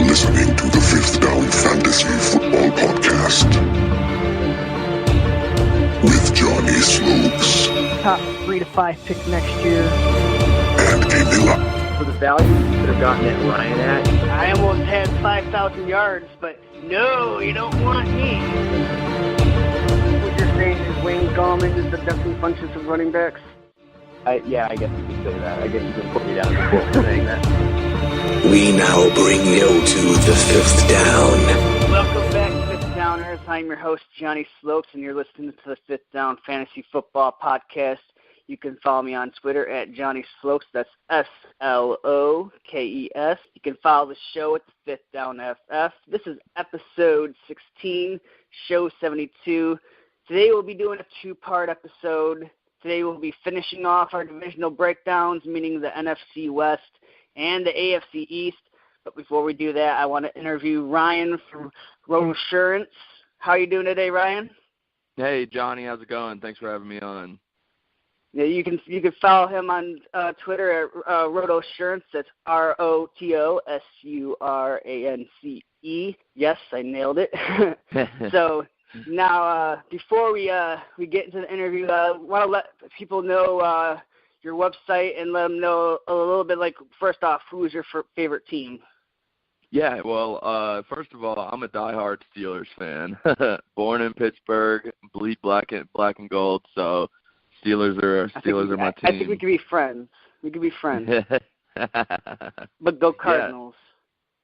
listening to the Fifth Down Fantasy Football Podcast with Johnny Slopes top 3 to 5 pick next year. and Camilla. For the value you could have gotten at Ryan at. I almost had 5,000 yards, but no, you don't want me. What you're saying is Wayne Gallman is the definitely functions of running backs? Yeah, I guess you could say that. I guess you can put me down for saying that. We now bring you to the Fifth Down. Welcome back to Fifth Downers. I'm your host, Johnny Slopes, and you're listening to the Fifth Down Fantasy Football Podcast. You can follow me on Twitter at Johnny Slopes. That's SLOKES. You can follow the show at the Fifth Down FF. This is episode 16, show 72. Today we'll be doing a two-part episode. Today we'll be finishing off our divisional breakdowns, meaning the NFC West and the AFC East. But before we do that, I want to interview Ryan from Rotosurance. How are you doing today, Ryan? Hey, Johnny, how's it going? Thanks for having me on. Yeah, you can follow him on Twitter at Rotosurance. That's ROTOSURANCE. Yes, I nailed it. So now, before we get into the interview, I want to let people know your website and let them know a little bit. Like, first off, who is your favorite team? Yeah, well, first of all, I'm a diehard Steelers fan. Born in Pittsburgh, bleed black and gold. So Steelers are my team. I think we could be friends. But go Cardinals.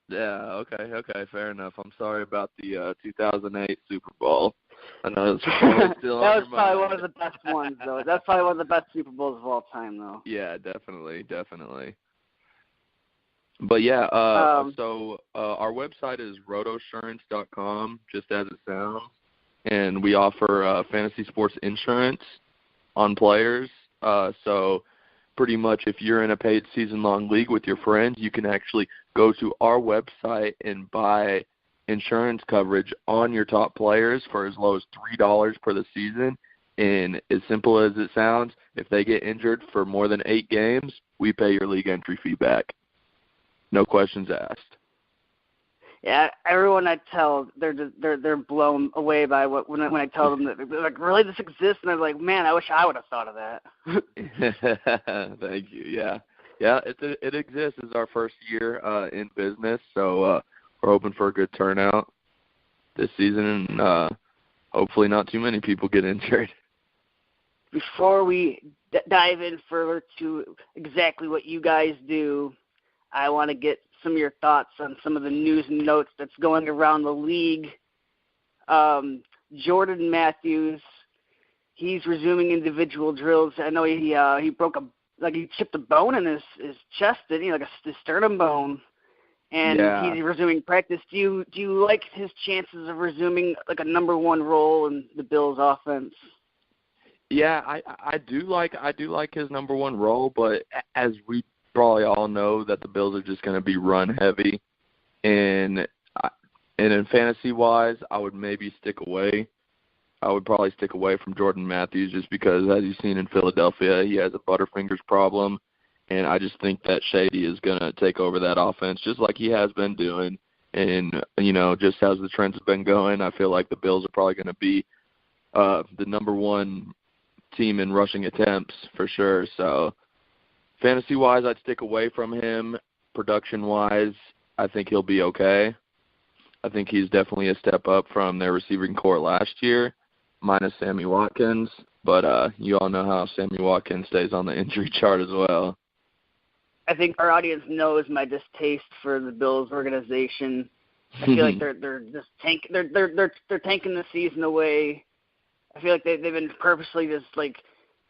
Yeah, okay, fair enough. I'm sorry about the 2008 Super Bowl. I know it's probably still that was on your probably mind. one of the best ones, though. That's probably one of the best Super Bowls of all time, though. Yeah, definitely. But yeah, so our website is rotosurance.com, just as it sounds, and we offer fantasy sports insurance on players. So pretty much if you're in a paid season-long league with your friends, you can actually go to our website and buy insurance coverage on your top players for as low as $3 per the season. And as simple as it sounds, if they get injured for more than 8 games, we pay your league entry fee back. No questions asked. Yeah, everyone I tell, they're blown away by when I tell them that, they're like, really, this exists? And they're like, man, I wish I would have thought of that. Thank you. Yeah, it exists. It's our first year in business, so we're hoping for a good turnout this season, and hopefully not too many people get injured. Before we dive in further to exactly what you guys do, I want to get some of your thoughts on some of the news and notes that's going around the league. Jordan Matthews, he's resuming individual drills. I know he chipped a bone in his chest, didn't he? Like a sternum bone. And yeah. He's resuming practice. Do you like his chances of resuming like a number one role in the Bills' offense? Yeah, I do like his number one role, but as we probably all know, that the Bills are just going to be run heavy, and in fantasy wise, I would maybe stick away. I would probably stick away from Jordan Matthews just because, as you've seen in Philadelphia, he has a butterfingers problem. And I just think that Shady is going to take over that offense just like he has been doing. And, just as the trends have been going, I feel like the Bills are probably going to be the number one team in rushing attempts for sure. So fantasy-wise, I'd stick away from him. Production-wise, I think he'll be okay. I think he's definitely a step up from their receiving core last year, minus Sammy Watkins. But you all know how Sammy Watkins stays on the injury chart as well. I think our audience knows my distaste for the Bills organization. I feel like they're just tanking the season away. I feel like they've been purposely just like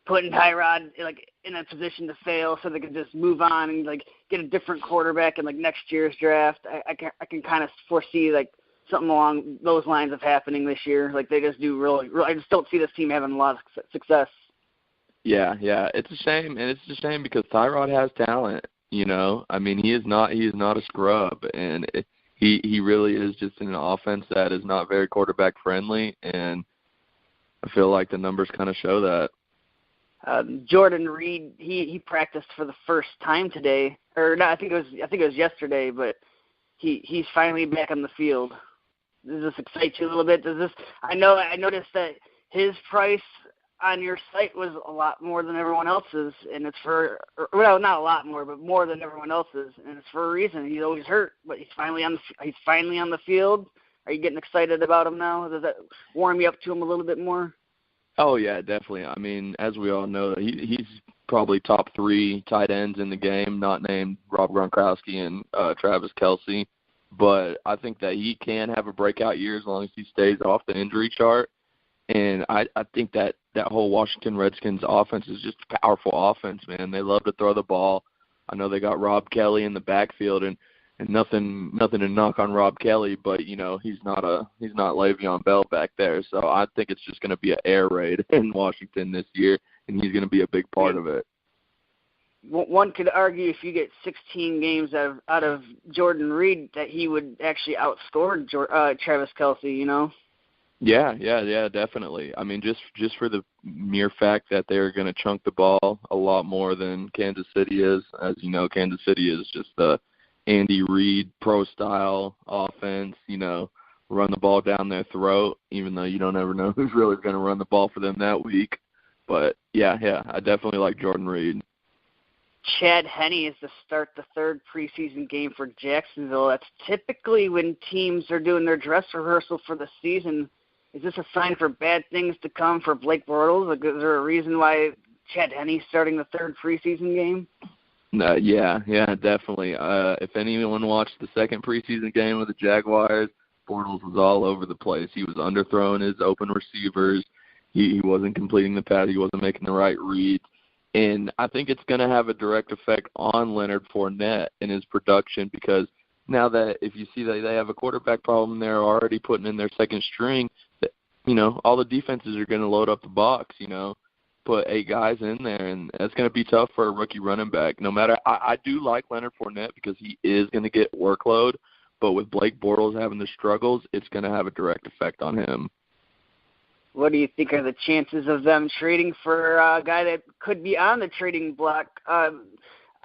putting Tyrod like in a position to fail so they can just move on and like get a different quarterback in like next year's draft. I can kind of foresee like something along those lines of happening this year. Like they just do really I just don't see this team having a lot of success. Yeah, it's a shame, and it's a shame because Tyrod has talent. I mean, he is not a scrub, and he really is just in an offense that is not very quarterback friendly, and I feel like the numbers kind of show that. Jordan Reed, he practiced for the first time today, or no, I think it was yesterday, but he's finally back on the field. Does this excite you a little bit? I noticed that his price on your site was a lot more than everyone else's, and it's not a lot more, but more than everyone else's, and it's for a reason. He's always hurt, but he's finally on the field. Are you getting excited about him now? Does that warm you up to him a little bit more? Oh yeah, definitely. I mean, as we all know, he's probably top 3 tight ends in the game, not named Rob Gronkowski and Travis Kelce. But I think that he can have a breakout year as long as he stays off the injury chart. And I think that whole Washington Redskins offense is just a powerful offense, man. They love to throw the ball. I know they got Rob Kelly in the backfield, and nothing to knock on Rob Kelly, but he's not Le'Veon Bell back there. So I think it's just going to be an air raid in Washington this year, and he's going to be a big part of it. One could argue if you get 16 games out of Jordan Reed that he would actually outscore Travis Kelce. Yeah, definitely. I mean, just for the mere fact that they're going to chunk the ball a lot more than Kansas City is. As you know, Kansas City is just the Andy Reid pro-style offense, run the ball down their throat, even though you don't ever know who's really going to run the ball for them that week. But, yeah, I definitely like Jordan Reed. Chad Henne is to start the 3rd preseason game for Jacksonville. That's typically when teams are doing their dress rehearsal for the season. Is this a sign for bad things to come for Blake Bortles? Like, is there a reason why Chad Henne's starting the 3rd preseason game? Yeah, definitely. If anyone watched the 2nd preseason game with the Jaguars, Bortles was all over the place. He was underthrowing his open receivers. He wasn't completing the pass. He wasn't making the right reads. And I think it's going to have a direct effect on Leonard Fournette and his production, because now that if you see that they have a quarterback problem, they're already putting in their 2nd string, all the defenses are going to load up the box, put 8 guys in there, and that's going to be tough for a rookie running back. No matter, I do like Leonard Fournette because he is going to get workload, but with Blake Bortles having the struggles, it's going to have a direct effect on him. What do you think are the chances of them trading for a guy that could be on the trading block?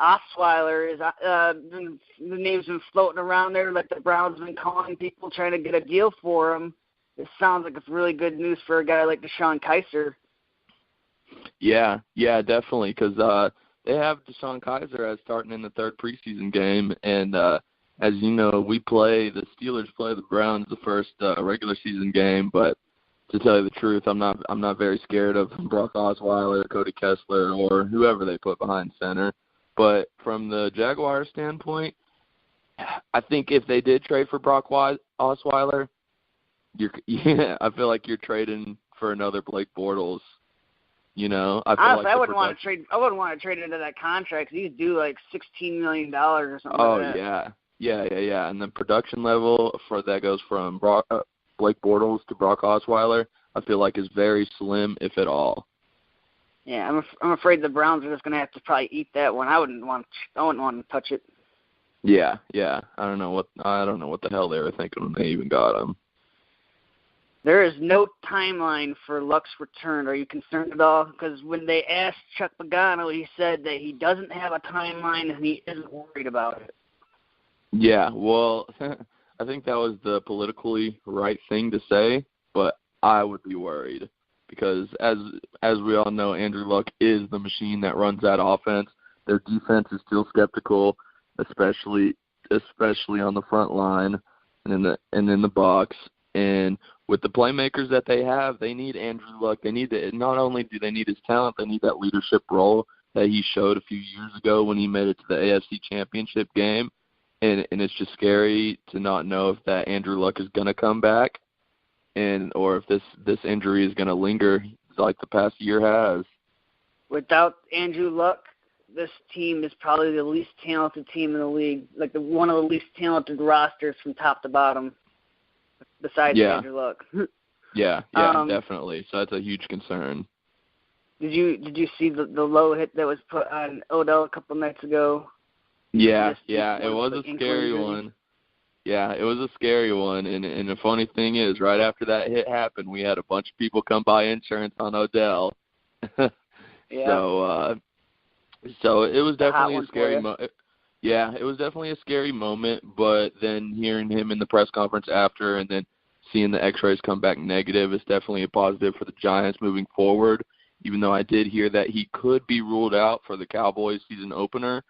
Osweiler is the name's been floating around there, like the Browns have been calling people trying to get a deal for him. It sounds like it's really good news for a guy like DeShone Kizer. Yeah, definitely, because they have DeShone Kizer as starting in the 3rd preseason game, and as you know, the Steelers play the Browns the first regular season game, but to tell you the truth, I'm not very scared of Brock Osweiler, Cody Kessler, or whoever they put behind center. But from the Jaguars' standpoint, I think if they did trade for Brock Osweiler, I feel like you're trading for another Blake Bortles. Honestly, I wouldn't want to trade into that contract. He's due like $16 million or something. Oh like that. Yeah. And the production level for that goes from Blake Bortles to Brock Osweiler, I feel like is very slim, if at all. Yeah, I'm afraid the Browns are just going to have to probably eat that one. I wouldn't want to touch it. Yeah. I don't know what the hell they were thinking when they even got him. There is no timeline for Luck's return. Are you concerned at all? Because when they asked Chuck Pagano, he said that he doesn't have a timeline and he isn't worried about it. Yeah, well, I think that was the politically right thing to say, but I would be worried because as we all know, Andrew Luck is the machine that runs that offense. Their defense is still skeptical, especially on the front line and in the box. And with the playmakers that they have, they need Andrew Luck. Not only do they need his talent, they need that leadership role that he showed a few years ago when he made it to the AFC Championship game. And it's just scary to not know if that Andrew Luck is going to come back or if this injury is going to linger like the past year has. Without Andrew Luck, this team is probably the least talented team in the league, like one of the least talented rosters from top to bottom, besides Andrew Luck. Yeah, definitely. So that's a huge concern. Did you see the low hit that was put on Odell a couple nights ago? Yeah, it was a scary one. Yeah, it was a scary one. And the funny thing is, right after that hit happened, we had a bunch of people come buy insurance on Odell. Yeah. So it was definitely a scary moment. Yeah, it was definitely a scary moment, but then hearing him in the press conference after and then seeing the x-rays come back negative is definitely a positive for the Giants moving forward, even though I did hear that he could be ruled out for the Cowboys season opener,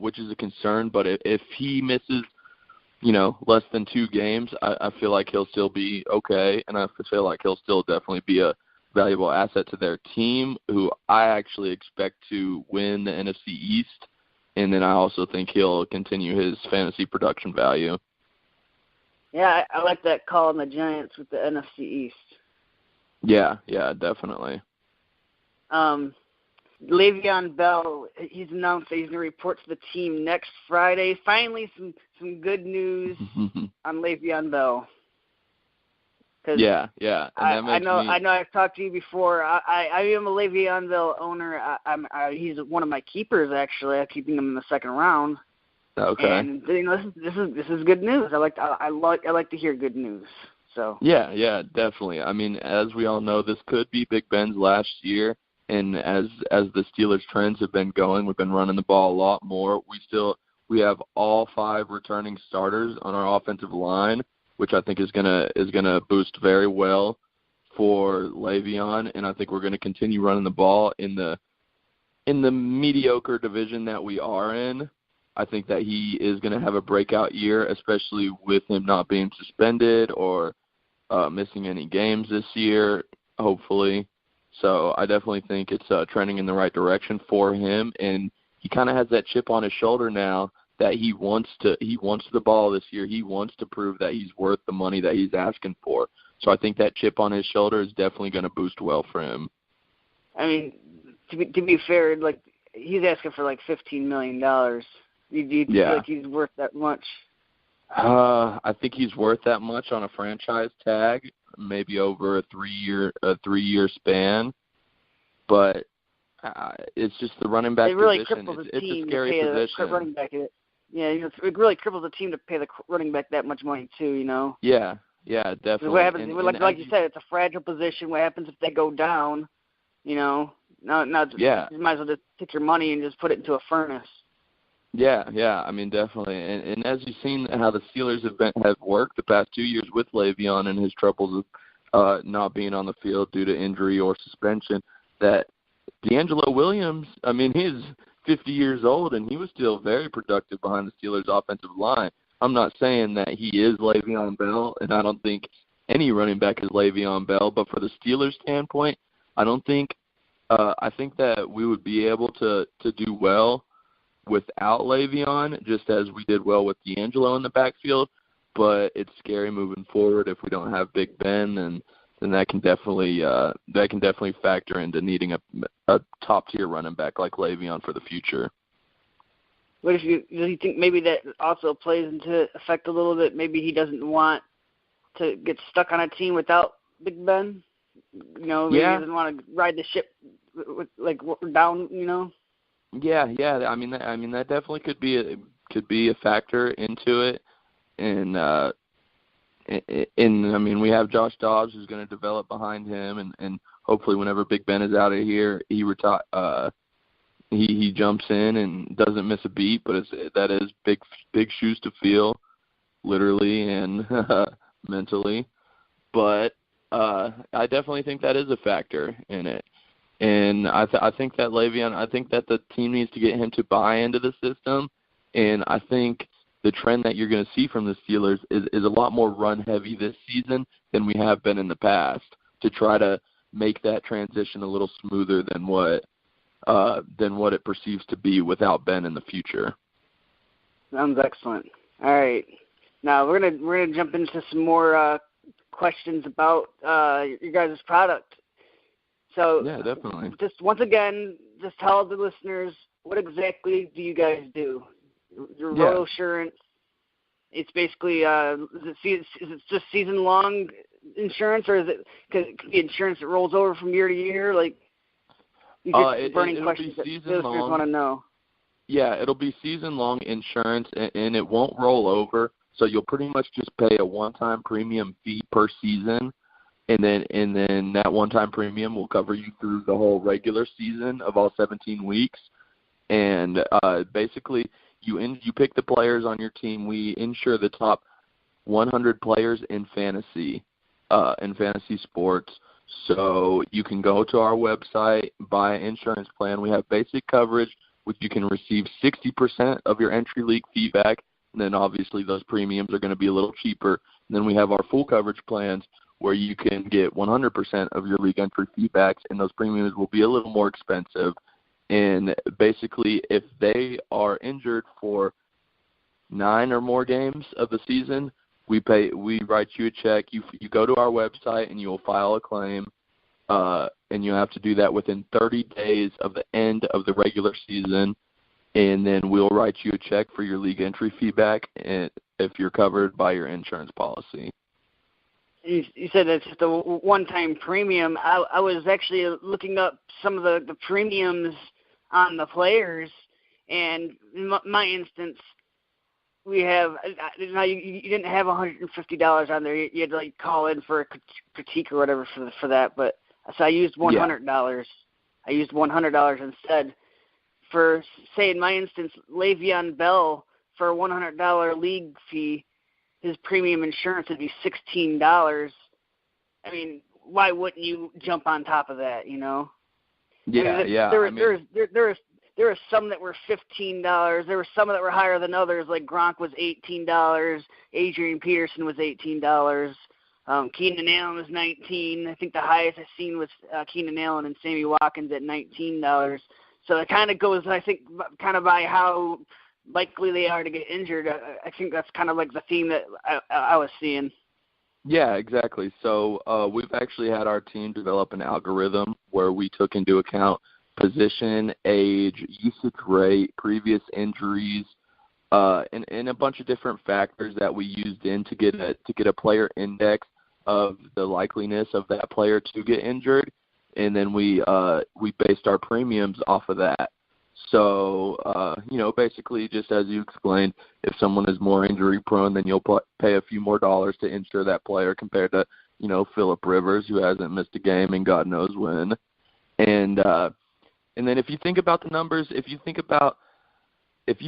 which is a concern. But if he misses, less than 2 games, I feel like he'll still be okay, and I feel like he'll still definitely be a valuable asset to their team, who I actually expect to win the NFC East. And then I also think he'll continue his fantasy production value. Yeah, I like that call on the Giants with the NFC East. Yeah, definitely. Le'Veon Bell, he's announced that he's going to report to the team next Friday. Finally, some good news on Le'Veon Bell. Yeah. And that makes I know I've talked to you before. I am a Le'Veon Bell owner. He's one of my keepers, actually. I'm keeping him in the second round. Okay. And this is good news. I like to hear good news. So. Yeah, definitely. I mean, as we all know, this could be Big Ben's last year, and as the Steelers' trends have been going, we've been running the ball a lot more. We have all 5 returning starters on our offensive line, which I think is gonna boost very well for Le'Veon, and I think we're gonna continue running the ball in the mediocre division that we are in. I think that he is gonna have a breakout year, especially with him not being suspended or missing any games this year, hopefully. So I definitely think it's trending in the right direction for him, and he kind of has that chip on his shoulder now that he wants the ball this year. He wants to prove that he's worth the money that he's asking for. So I think that chip on his shoulder is definitely going to boost well for him. I mean, to be fair, like he's asking for like $15 million. Do you feel like he's worth that much? I think he's worth that much on a franchise tag, maybe over a 3-year span. But it's just the running back position. It's a scary position. Running back it. Yeah, it really cripples the team to pay the running back that much money too. Yeah, definitely. What happens? Like you said, it's a fragile position. What happens if they go down? You might as well just take your money and just put it into a furnace. Yeah. I mean, definitely. And as you've seen how the Steelers have worked the past 2 years with Le'Veon and his troubles of not being on the field due to injury or suspension, that D'Angelo Williams, I mean, he's 50 years old, and he was still very productive behind the Steelers' offensive line. I'm not saying that he is Le'Veon Bell, and I don't think any running back is Le'Veon Bell, but for the Steelers' standpoint, I think that we would be able to do well without Le'Veon, just as we did well with D'Angelo in the backfield, but it's scary moving forward if we don't have Big Ben, and then that can definitely factor into needing a top-tier running back like Le'Veon for the future. Do you think maybe that also plays into effect a little bit? Maybe he doesn't want to get stuck on a team without Big Ben? Maybe he doesn't want to ride the ship down, Yeah. I mean that definitely could be a factor into it, and I mean, we have Josh Dobbs who's going to develop behind him, and hopefully whenever Big Ben is out of here, he jumps in and doesn't miss a beat. But that is big shoes to fill, literally and mentally. But I definitely think that is a factor in it. And I think that Le'Veon, I think that the team needs to get him to buy into the system, and I think the trend that you're going to see from the Steelers is a lot more run-heavy this season than we have been in the past, to try to make that transition a little smoother than what it perceives to be without Ben in the future. Sounds excellent. All right, now we're gonna jump into some more questions about your guys' product. So yeah, definitely. Just once again, just tell the listeners, what exactly do you guys do? Your Rotosurance, it's basically is it just season-long insurance, or is it could it be insurance that rolls over from year to year? Like, burning questions that listeners want to know. Yeah, it'll be season-long insurance, and it won't roll over. So you'll pretty much just pay a one-time premium fee per season, and then that one-time premium will cover you through the whole regular season of all 17 weeks. And basically, You pick the players on your team. We insure the top 100 players in fantasy sports. So you can go to our website, buy an insurance plan. We have basic coverage, which you can receive 60% of your entry league fee back, and then obviously those premiums are going to be a little cheaper. And then we have our full coverage plans where you can get 100% of your league entry fee backs, and those premiums will be a little more expensive. And basically, if they are injured for 9 or more games of the season, we write you a check. You go to our website and you will file a claim, and you have to do that within 30 days of the end of the regular season, and then we'll write you a check for your league entry fee back, and if you're covered by your insurance policy. You said it's just a one-time premium. I was actually looking up some of the premiums on the players, and in my instance, we have you didn't have $150 on there. You had to like call in for a critique or whatever for that. But so I used $100. Yeah. I used $100 instead. For say in my instance, Le'Veon Bell, for a $100 league fee, his premium insurance would be $16. I mean, why wouldn't you jump on top of that? You know? Yeah, There were some that were $15. There were some that were higher than others. Like Gronk was $18. Adrian Peterson was $18. Keenan Allen was $19. I think the highest I've seen was Keenan Allen and Sammy Watkins at $19. So it kind of goes, I think, kind of by how likely they are to get injured. I think that's kind of like the theme that I was seeing. Yeah, exactly. So we've actually had our team develop an algorithm where we took into account position, age, usage rate, previous injuries, and a bunch of different factors that we used in to get a player index of the likeliness of that player to get injured, and then we based our premiums off of that. So basically, just as you explained, if someone is more injury prone, then you'll pay a few more dollars to insure that player compared to Phillip Rivers, who hasn't missed a game and God knows when. And then if you think about the numbers, if you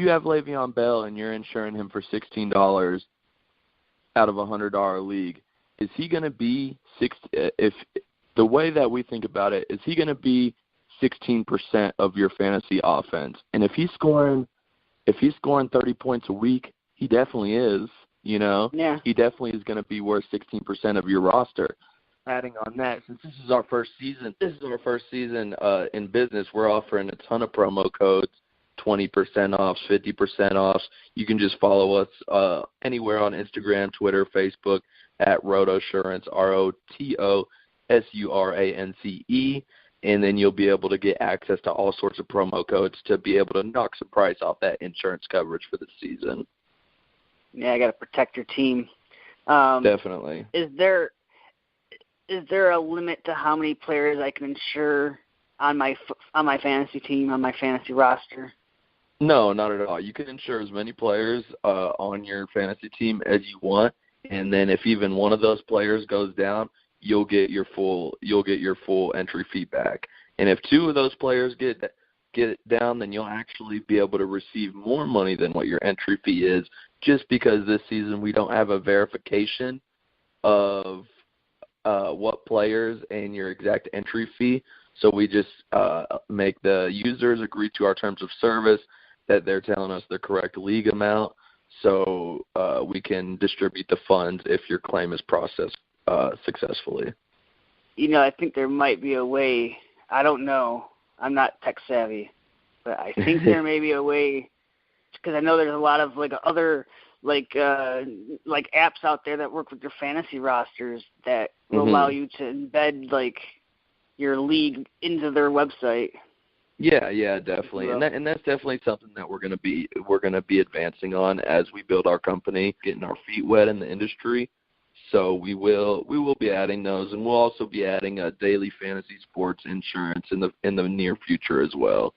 have Le'Veon Bell and you're insuring him for $16 out of a $100 league, is he going to be the way that we think about it, is he going to be 16% of your fantasy offense? And if he's scoring 30 points a week, he definitely is, Yeah. He definitely is going to be worth 16% of your roster. Adding on that, since this is our first season in business, we're offering a ton of promo codes, 20% off, 50% off. You can just follow us anywhere on Instagram, Twitter, Facebook at Rotosurance, ROTOSURANCE, and then you'll be able to get access to all sorts of promo codes to be able to knock some price off that insurance coverage for the season. Yeah, I got to protect your team. Definitely. Is there a limit to how many players I can insure on my fantasy team, on my fantasy roster? No, not at all. You can insure as many players on your fantasy team as you want, and then if even one of those players goes down, you'll get your full entry fee back. And if two of those players get down, then you'll actually be able to receive more money than what your entry fee is, just because this season we don't have a verification of what players and your exact entry fee. So we just make the users agree to our terms of service that they're telling us the correct league amount, so we can distribute the funds if your claim is processed successfully. I think there might be a way. I don't know. I'm not tech savvy, but I think there may be a way, because I know there's a lot of other apps out there that work with your fantasy rosters that will allow you to embed your league into their website. Yeah, definitely, and that's definitely something that we're gonna be advancing on as we build our company, getting our feet wet in the industry. So we will be adding those, and we'll also be adding a daily fantasy sports insurance in the near future as well.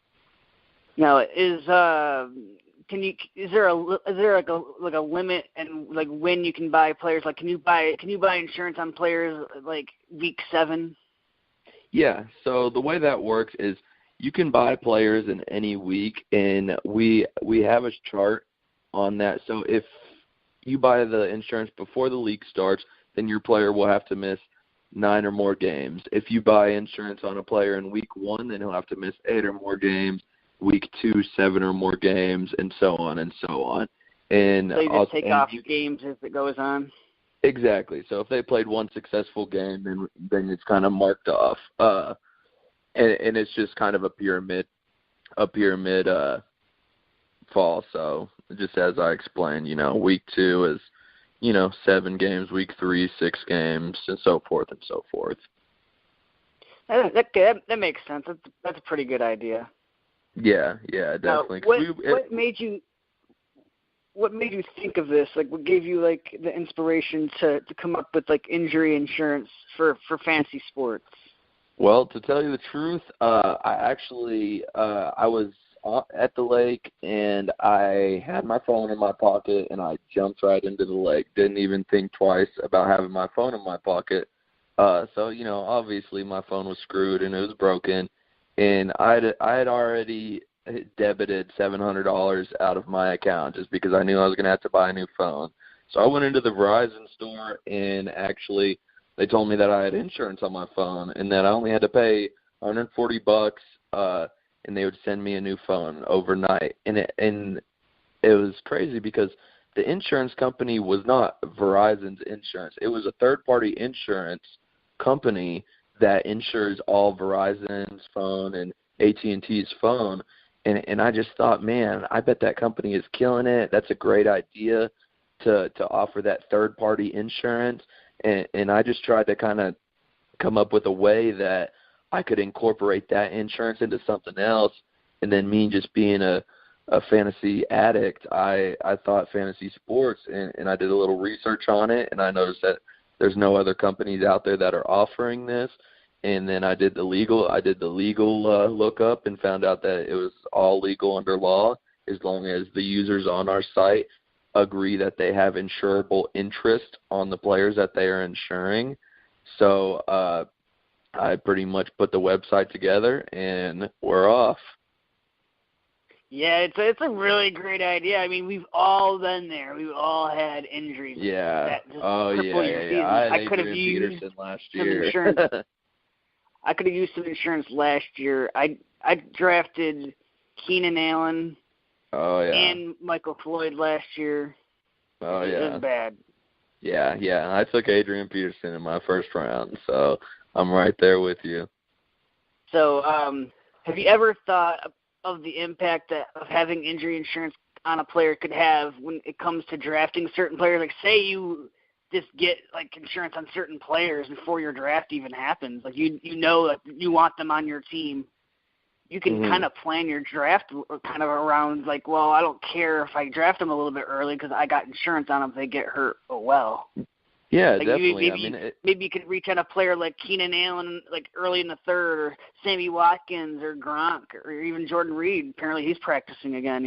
Now, is there a limit and when you can buy players? Can you buy insurance on players week 7? Yeah. So the way that works is you can buy players in any week, and we have a chart on that. So if you buy the insurance before the league starts, then your player will have to miss 9 or more games. If you buy insurance on a player in week 1, then he'll have to miss 8 or more games. Week 2, 7 or more games, and so on and so on. And so you just take off games as it goes on. Exactly. So if they played one successful game, then it's kind of marked off. And it's just kind of a pyramid fall. So just as I explained, week 2 is 7 games, week 3 6 games, and so forth and so forth. That makes sense. That's a pretty good idea. Yeah, definitely. What made you think of this? Like, what gave you the inspiration to come up with injury insurance for fantasy sports? Well, to tell you the truth, I was at the lake and I had my phone in my pocket and I jumped right into the lake. Didn't even think twice about having my phone in my pocket. So obviously my phone was screwed and it was broken. And I had already debited $700 out of my account just because I knew I was going to have to buy a new phone. So I went into the Verizon store, and actually they told me that I had insurance on my phone and that I only had to pay $140, and they would send me a new phone overnight. And it was crazy because the insurance company was not Verizon's insurance. It was a third-party insurance company that insures all Verizon's phone and AT&T's phone. And I just thought, man, I bet that company is killing it. That's a great idea to offer that third-party insurance. And I just tried to kind of come up with a way that I could incorporate that insurance into something else. And then me just being a fantasy addict, I thought fantasy sports, and I did a little research on it, and I noticed that there's no other companies out there that are offering this. And then I did the legal lookup and found out that it was all legal under law as long as the users on our site agree that they have insurable interest on the players that they are insuring. So I pretty much put the website together and we're off. Yeah, it's a really great idea. I mean, we've all been there. We've all had injuries. Yeah. Yeah. I could have used last year. Insurance. I could have used some insurance last year. I drafted Keenan Allen. Oh yeah. And Michael Floyd last year. Oh yeah. It was bad. Yeah. I took Adrian Peterson in my first round, so I'm right there with you. So, have you ever thought of the impact of having injury insurance on a player could have when it comes to drafting certain players? Like, say you just get insurance on certain players before your draft even happens. Like, you want them on your team. You can kind of plan your draft kind of around well, I don't care if I draft them a little bit early because I got insurance on them if they get hurt. Oh well. Yeah, definitely. Maybe you could reach on a player like Keenan Allen, early in the third, or Sammy Watkins, or Gronk, or even Jordan Reed. Apparently, he's practicing again.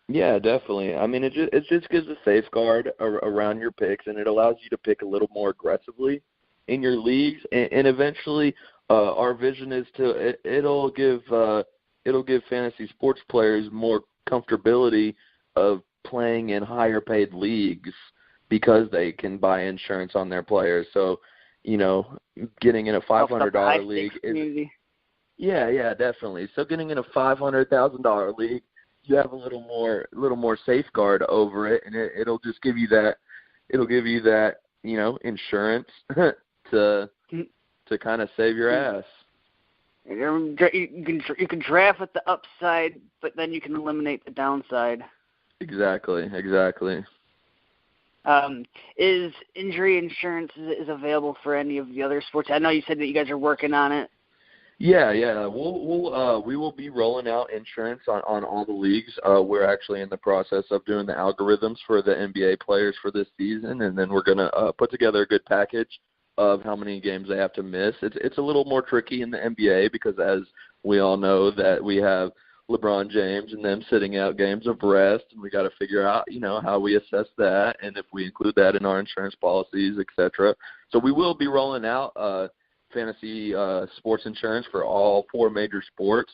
Yeah, definitely. I mean, it just gives a safeguard around your picks, and it allows you to pick a little more aggressively in your leagues. And eventually, our vision is it'll give fantasy sports players more comfortability of playing in higher paid leagues, because they can buy insurance on their players. So, getting in a $500 league is yeah, definitely. So getting in a $500,000 league, you have a little more safeguard over it, and it'll just give you that. It'll give you that, insurance to kind of save your ass. You can draft with the upside, but then you can eliminate the downside. Exactly. Is injury insurance is available for any of the other sports? I know you said that you guys are working on it. Yeah. We will be rolling out insurance on all the leagues. We're actually in the process of doing the algorithms for the NBA players for this season, and then we're gonna put together a good package of how many games they have to miss. It's a little more tricky in the NBA because, as we all know, that we have LeBron James and them sitting out games of rest, and we got to figure out, how we assess that and if we include that in our insurance policies, etc. So we will be rolling out fantasy sports insurance for all 4 major sports.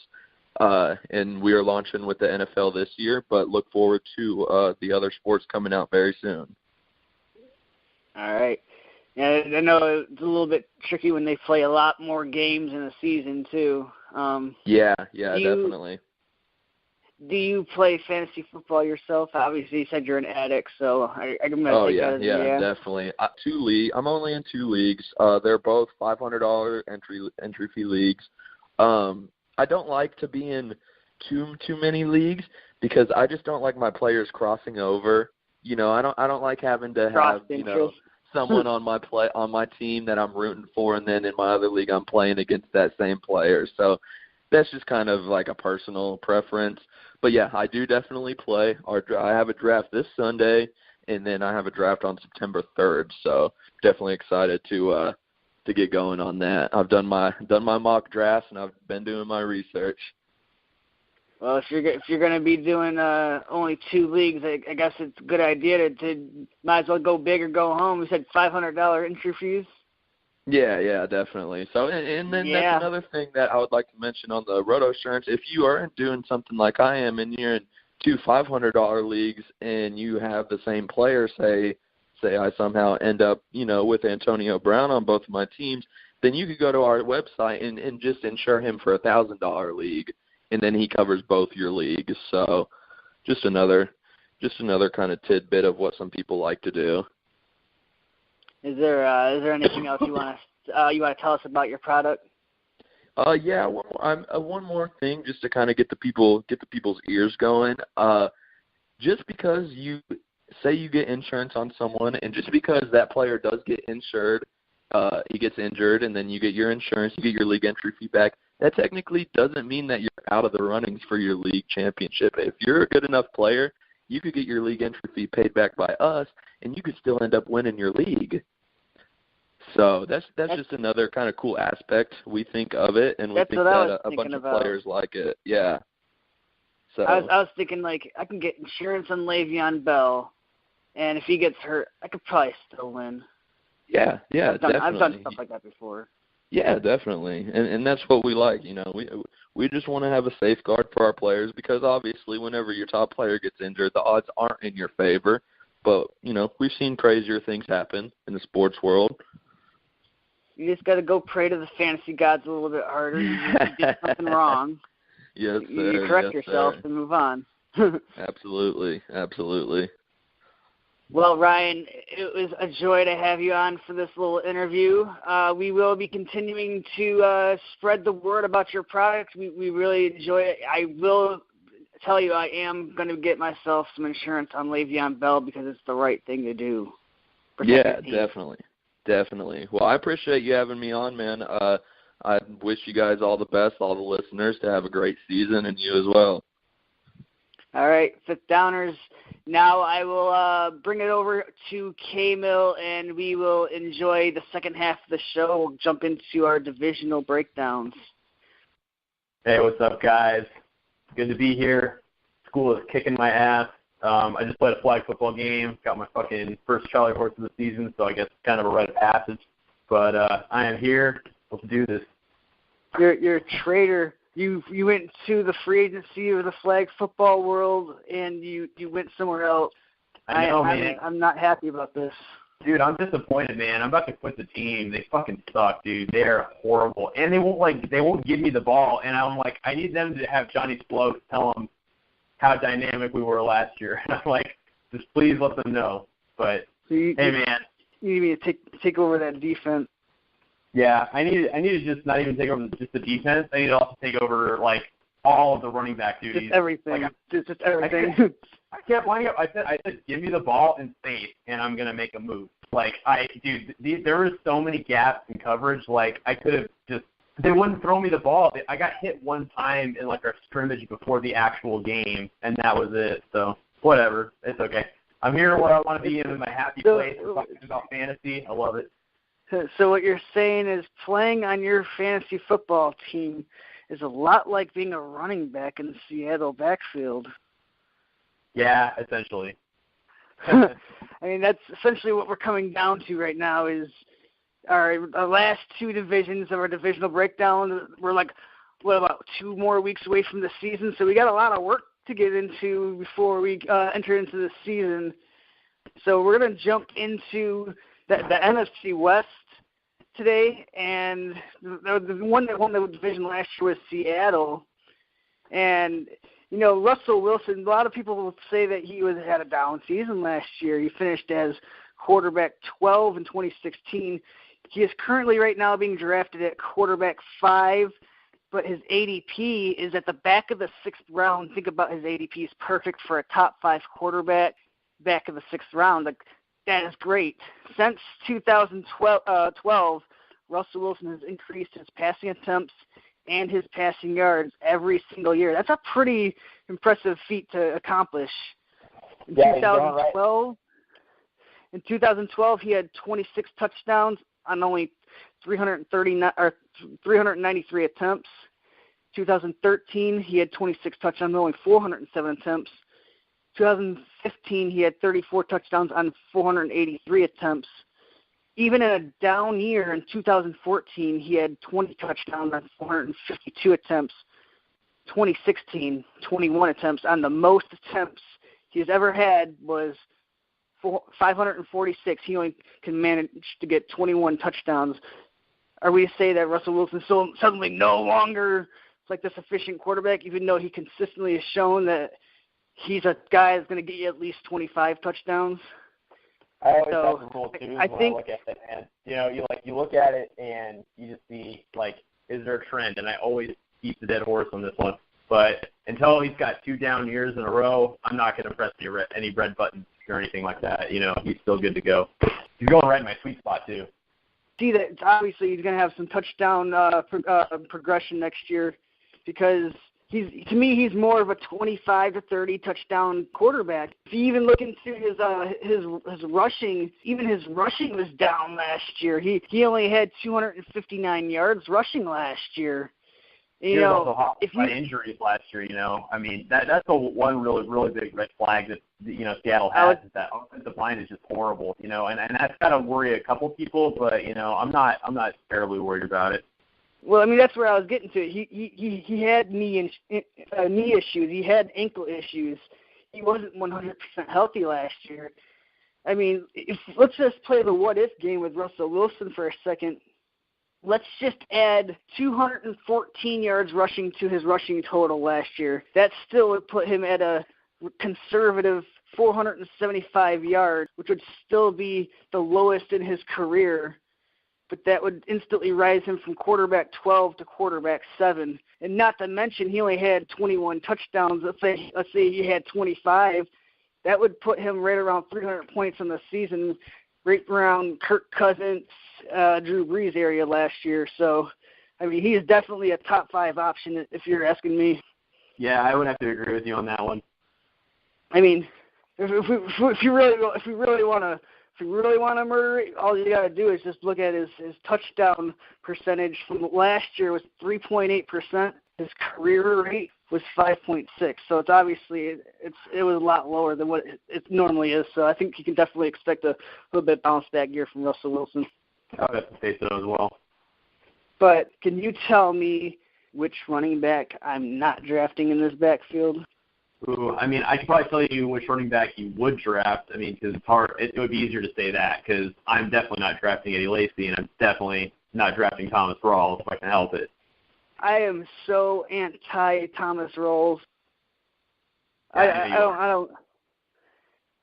And we are launching with the NFL this year, but look forward to the other sports coming out very soon. All right. Yeah, I know it's a little bit tricky when they play a lot more games in a season too. Yeah, definitely. Do you play fantasy football yourself? Obviously, you said you're an addict, so I'm going to take yeah, definitely. 2 leagues. I'm only in 2 leagues. They're both $500 entry fee leagues. I don't like to be in too many leagues because I just don't like my players crossing over. You know, I don't like having to have someone on my team that I'm rooting for, and then in my other league I'm playing against that same player. So that's just kind of like a personal preference. But yeah, I do definitely play. I have a draft this Sunday, and then I have a draft on September 3rd. So definitely excited to get going on that. I've done my mock drafts, and I've been doing my research. Well, if you're going to be doing only 2 leagues, I guess it's a good idea to might as well go big or go home. You said $500 entry fees. Yeah, definitely. So, and then that's another thing that I would like to mention on the Rotosurance. If you are doing something like I am, and you're in 2 $500 leagues, and you have the same player, say I somehow end up, with Antonio Brown on both of my teams, then you could go to our website and just insure him for a $1,000 league, and then he covers both your leagues. So, just another kind of tidbit of what some people like to do. Is there anything else you want to tell us about your product? Yeah, one more thing just to kind of get the people's ears going. Just because you say you get insurance on someone, and just because that player does get insured, he gets injured, and then you get your insurance, you get your league entry fee back, that technically doesn't mean that you're out of the runnings for your league championship. If you're a good enough player, you could get your league entry fee paid back by us, and you could still end up winning your league. So that's just another kind of cool aspect we think of it, and we think that a bunch of players like it. Yeah. So I was thinking, like, I can get insurance on Le'Veon Bell, and if he gets hurt, I could probably still win. Yeah, definitely. I've done stuff like that before. Yeah, definitely, and that's what we like. We just want to have a safeguard for our players, because obviously whenever your top player gets injured, the odds aren't in your favor. But we've seen crazier things happen in the sports world. You just got to go pray to the fantasy gods a little bit harder. You did something wrong. Yes, sir. You correct yourself and move on. Absolutely. Well, Ryan, it was a joy to have you on for this little interview. We will be continuing to spread the word about your product. We really enjoy it. I will tell you, I am going to get myself some insurance on Le'Veon Bell because it's the right thing to do. Yeah, definitely. Well, I appreciate you having me on, man. I wish you guys all the best, all the listeners, to have a great season, and you as well. All right, Fifth Downers. Now I will bring it over to K-Mill, and we will enjoy the second half of the show. We'll jump into our divisional breakdowns. Hey, what's up, guys? Good to be here. School is kicking my ass. I just played a flag football game, got my fucking first Charlie horse of the season, so I guess it's kind of a rite of passage. But I am here. Let's do this. You're a traitor. You went to the free agency of the flag football world, and you went somewhere else. I know, man. I'm not happy about this. Dude, I'm disappointed, man. I'm about to quit the team. They fucking suck, dude. They're horrible. And they won't give me the ball. And I'm like, I need them to have Johnny Sploke tell them how dynamic we were last year. And I'm like, just please let them know. But hey, man, you need me to take over that defense. Yeah, I need to just not even take over just the defense. I need to also take over like all of the running back duties. Just everything. Like, just everything. I kept lining up. I said, give me the ball and safe, and I'm gonna make a move. Like there were so many gaps in coverage. Like I could have just. They wouldn't throw me the ball. I got hit one time in like our scrimmage before the actual game, and that was it. So whatever, it's okay. I'm here where I want to be in my happy place. We're talking about fantasy. I love it. So what you're saying is playing on your fantasy football team is a lot like being a running back in the Seattle backfield. Yeah, essentially. I mean, that's essentially what we're coming down to right now is our last two divisions of our divisional breakdown. We're like, what, about 2 more weeks away from the season, so we got a lot of work to get into before we enter into the season. So we're going to jump into the NFC West today, and the one that won the division last year was Seattle. And, you know, Russell Wilson, a lot of people will say that he had a down season last year. He finished as quarterback 12 in 2016. He is currently right now being drafted at quarterback 5, but his ADP is at the back of the 6th round. Think about his ADP is perfect for a top 5 quarterback, back of the 6th round. Like, that is great. Since 2012, Russell Wilson has increased his passing attempts and his passing yards every single year. That's a pretty impressive feat to accomplish. In 2012, he had 26 touchdowns on only 393 attempts. 2013, he had 26 touchdowns on only 407 attempts. 2015, he had 34 touchdowns on 483 attempps. Even in a down year in 2014, he had 20 touchdowns on 452 attempts. 2016, 21 attempts. On the most attempts he's ever had was 546. He only can manage to get 21 touchdowns. Are we to say that Russell Wilson suddenly no longer like this efficient quarterback, even though he consistently has shown that he's a guy that's going to get you at least 25 touchdowns? I always have the rule too. I look at it, and you look at it and you just see like, is there a trend? And I always keep the dead horse on this one. But until he's got 2 down years in a row, I'm not going to press any red buttons or anything like that. You know, he's still good to go. He's going right in my sweet spot too. See that obviously he's going to have some touchdown progression next year, because to me he's more of a 25 to 30 touchdown quarterback. If you even look into his rushing, even his rushing was down last year. He only had 259 yards rushing last year. He was also hot by injuries last year. You know, I mean that's the one really big red flag that Seattle has, is that offensive line is just horrible. You know, and that's got to worry a couple people, but I'm not terribly worried about it. Well, I mean, that's where I was getting to. He had knee issues. He had ankle issues. He wasn't 100% healthy last year. I mean, let's just play the what-if game with Russell Wilson for a second. Let's just add 214 yards rushing to his rushing total last year. That still would put him at a conservative 475 yards, which would still be the lowest in his career. But that would instantly rise him from quarterback 12 to quarterback 7. And not to mention, he only had 21 touchdowns. Let's say he had 25. That would put him right around 300 points in the season, right around Kirk Cousins, Drew Brees area last year. So, I mean, he is definitely a top 5 option if you're asking me. Yeah, I would have to agree with you on that one. I mean, if you really want to murder it, all you got to do is just look at his touchdown percentage from last year was 3.8%. His career rate was 5.6. So it's obviously it was a lot lower than what it normally is. So I think you can definitely expect a little bit bounce back year from Russell Wilson. I would have to say so as well. But can you tell me which running back I'm not drafting in this backfield? Ooh, I mean, I could probably tell you which running back you would draft. I mean, because it's hard. It would be easier to say that, because I'm definitely not drafting Eddie Lacy, and I'm definitely not drafting Thomas Rawls if I can help it. I am so anti-Thomas Rawls. I don't.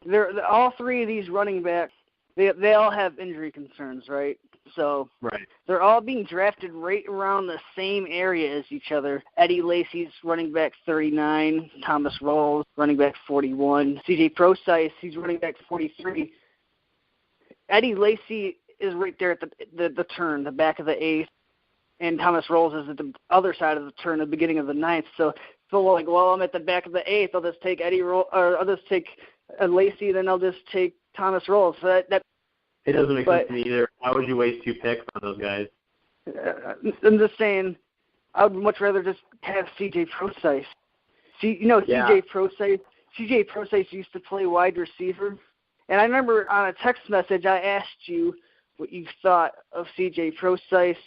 They're all 3 of these running backs. They all have injury concerns, right? So right. They're all being drafted right around the same area as each other. Eddie Lacy's running back 39, Thomas Rawls running back 41, C.J. Procise, he's running back 43. Eddie Lacy is right there at the turn, the back of the 8th, and Thomas Rawls is at the other side of the turn, the beginning of the 9th. So like, well, I'm at the back of the 8th. I'll just take I'll just take Lacy, then I'll just take Thomas Rawls. So that it doesn't make sense to me either. Why would you waste 2 picks on those guys? I'm just saying, I would much rather just have C.J. Procise. C.J. Procise used to play wide receiver. And I remember on a text message I asked you, what you thought of C.J. Prosise,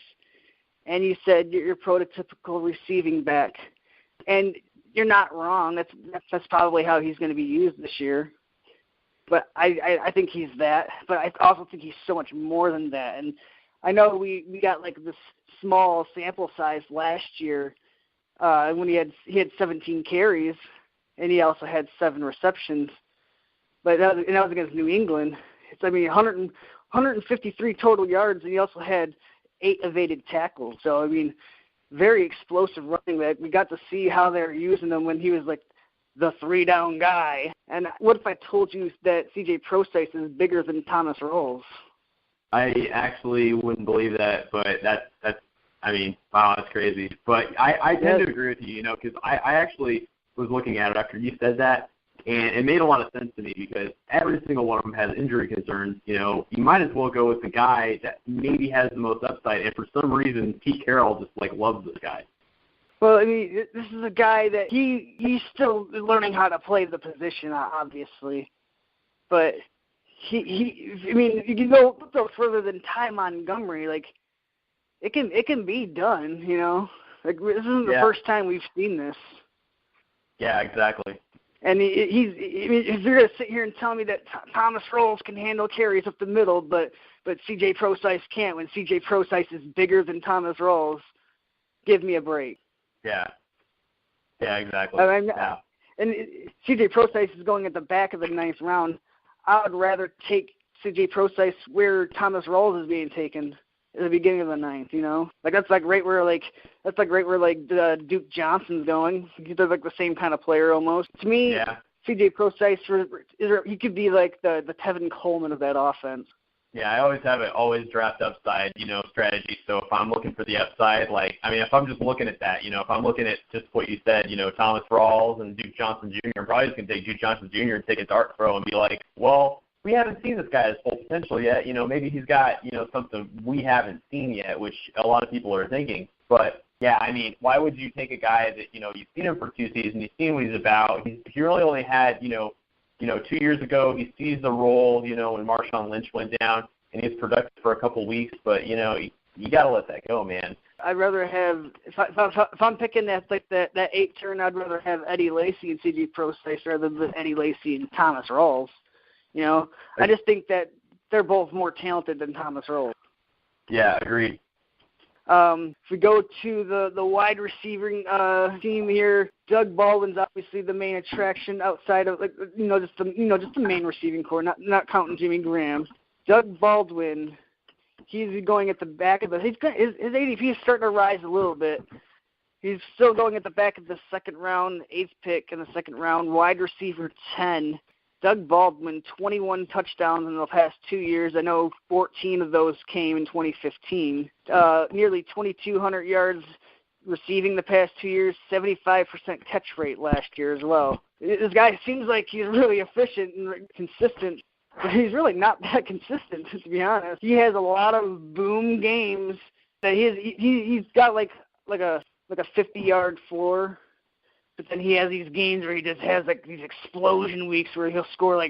and you said you're prototypical receiving back. And you're not wrong. That's probably how he's going to be used this year. But I think he's that. But I also think he's so much more than that. And I know we got like this small sample size last year when he had 17 carries, and he also had 7 receptions. But that was against New England. It's 153 total yards, and he also had 8 evaded tackles. So I mean, very explosive running back. We got to see how they were using him when he was like the 3-down guy. And what if I told you that C.J. Prosise is bigger than Thomas Rawls? I actually wouldn't believe that, but that's I mean, wow, that's crazy. But I tend to agree with you, because I actually was looking at it after you said that, and it made a lot of sense to me because every single one of them has injury concerns. You might as well go with the guy that maybe has the most upside, and for some reason, Pete Carroll just, loves this guy. Well, I mean, this is a guy that he's still learning how to play the position, obviously. But you can go further than Ty Montgomery. It can be done, this isn't the first time we've seen this. Yeah, exactly. And if you're going to sit here and tell me that Thomas Rawls can handle carries up the middle, but C.J. Prosise can't when C.J. Prosise is bigger than Thomas Rawls, give me a break. Yeah. Yeah, exactly. Yeah. And C.J. Prosise is going at the back of the 9th round. I would rather take C.J. Prosise where Thomas Rawls is being taken at the beginning of the 9th. That's right where Duke Johnson's going. They're the same kind of player almost. To me, C.J. Prosise, he could be like the Tevin Coleman of that offense. Yeah, I always have it draft upside, strategy. So if I'm looking for the upside, if I'm just looking at that, if I'm looking at just what you said, Thomas Rawls and Duke Johnson Jr., I'm probably just going to take Duke Johnson Jr. and take a dart throw and be like, well, we haven't seen this guy's full potential yet. Maybe he's got, something we haven't seen yet, which a lot of people are thinking. But, yeah, why would you take a guy that, you've seen him for 2 seasons, you've seen what he's about. He really only had, 2 years ago, he seized the role, when Marshawn Lynch went down, and he was productive for a couple weeks. But, you got to let that go, man. I'd rather have, if I'm picking that 8th turn, I'd rather have Eddie Lacy and C.J. Prosise rather than Eddie Lacy and Thomas Rawls. I just think that they're both more talented than Thomas Rawls. Yeah, agreed. If we go to the wide receiving team here, Doug Baldwin's obviously the main attraction outside of just the main receiving core, not counting Jimmy Graham. Doug Baldwin, he's going at the back of his ADP is starting to rise a little bit. He's still going at the back of the 2nd round, 8th pick in the 2nd round, wide receiver 10. Doug Baldwin, 21 touchdowns in the past 2 years. I know 14 of those came in 2015. Nearly 2,200 yards receiving the past 2 years, 75% catch rate last year as well. This guy seems like he's really efficient and consistent, but he's really not that consistent, to be honest. He has a lot of boom games that he's got like a 50-yard floor. But then he has these games where he just has these explosion weeks where he'll score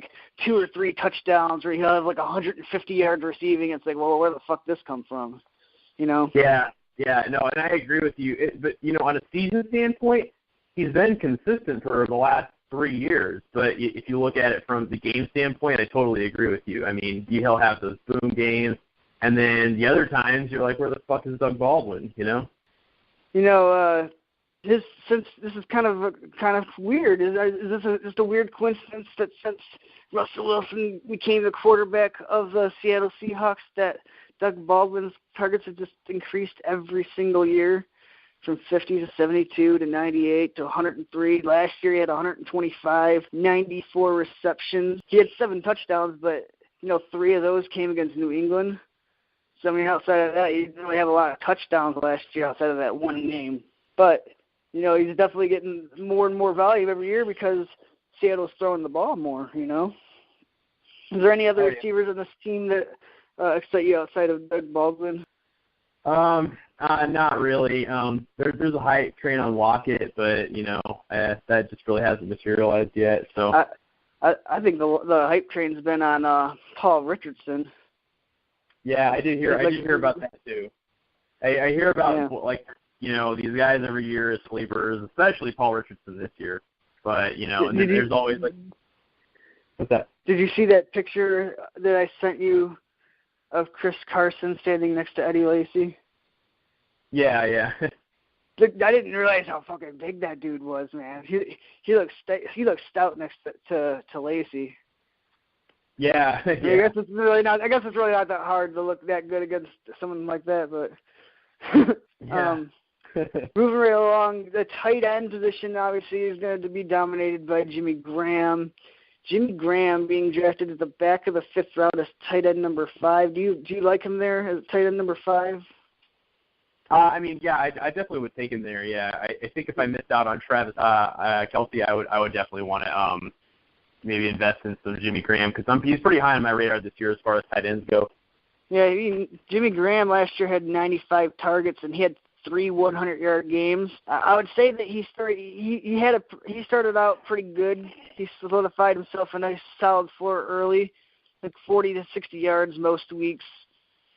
2 or 3 touchdowns, or he'll have 150 yards receiving. It's well, where the fuck this come from? Yeah, no, and I agree with you. But on a season standpoint, he's been consistent for the last 3 years. But if you look at it from the game standpoint, I totally agree with you. He'll have those boom games, and then the other times you're like, where the fuck is Doug Baldwin? Since this is kind of weird. Is this just a weird coincidence that since Russell Wilson became the quarterback of the Seattle Seahawks, that Doug Baldwin's targets have just increased every single year, from 50 to 72 to 98 to 103. Last year he had 125, 94 receptions. He had 7 touchdowns, but 3 of those came against New England. So outside of that, he didn't really have a lot of touchdowns last year outside of that one game. But he's definitely getting more and more value every year because Seattle's throwing the ball more, Is there any other receivers on this team that excite you outside of Doug Baldwin? Not really. There's a hype train on Lockett, but, that just really hasn't materialized yet. So I think the hype train's been on Paul Richardson. Yeah, I did hear about that too. I hear about like, you know, these guys every year as sleepers, especially Paul Richardson this year. But, you know, and then there's always like, what's that? Did you see that picture that I sent you of Chris Carson standing next to Eddie Lacy? Yeah. I didn't realize how fucking big that dude was, man. He looks stout next to Lacy. Yeah. I guess it's really not that hard to look that good against someone like that, but moving right along, the tight end position obviously is going to be dominated by Jimmy Graham. Jimmy Graham being drafted at the back of the 5th round as tight end number 5. Do you like him there as tight end number 5? I mean, yeah, I definitely would take him there. Yeah, I think if I missed out on Travis Kelce, I would definitely want to maybe invest in some Jimmy Graham because he's pretty high on my radar this year as far as tight ends go. Yeah, Jimmy Graham last year had 95 targets and he had 3 100-yard games. I would say that he started out pretty good. He solidified himself a nice solid floor early, like 40 to 60 yards most weeks,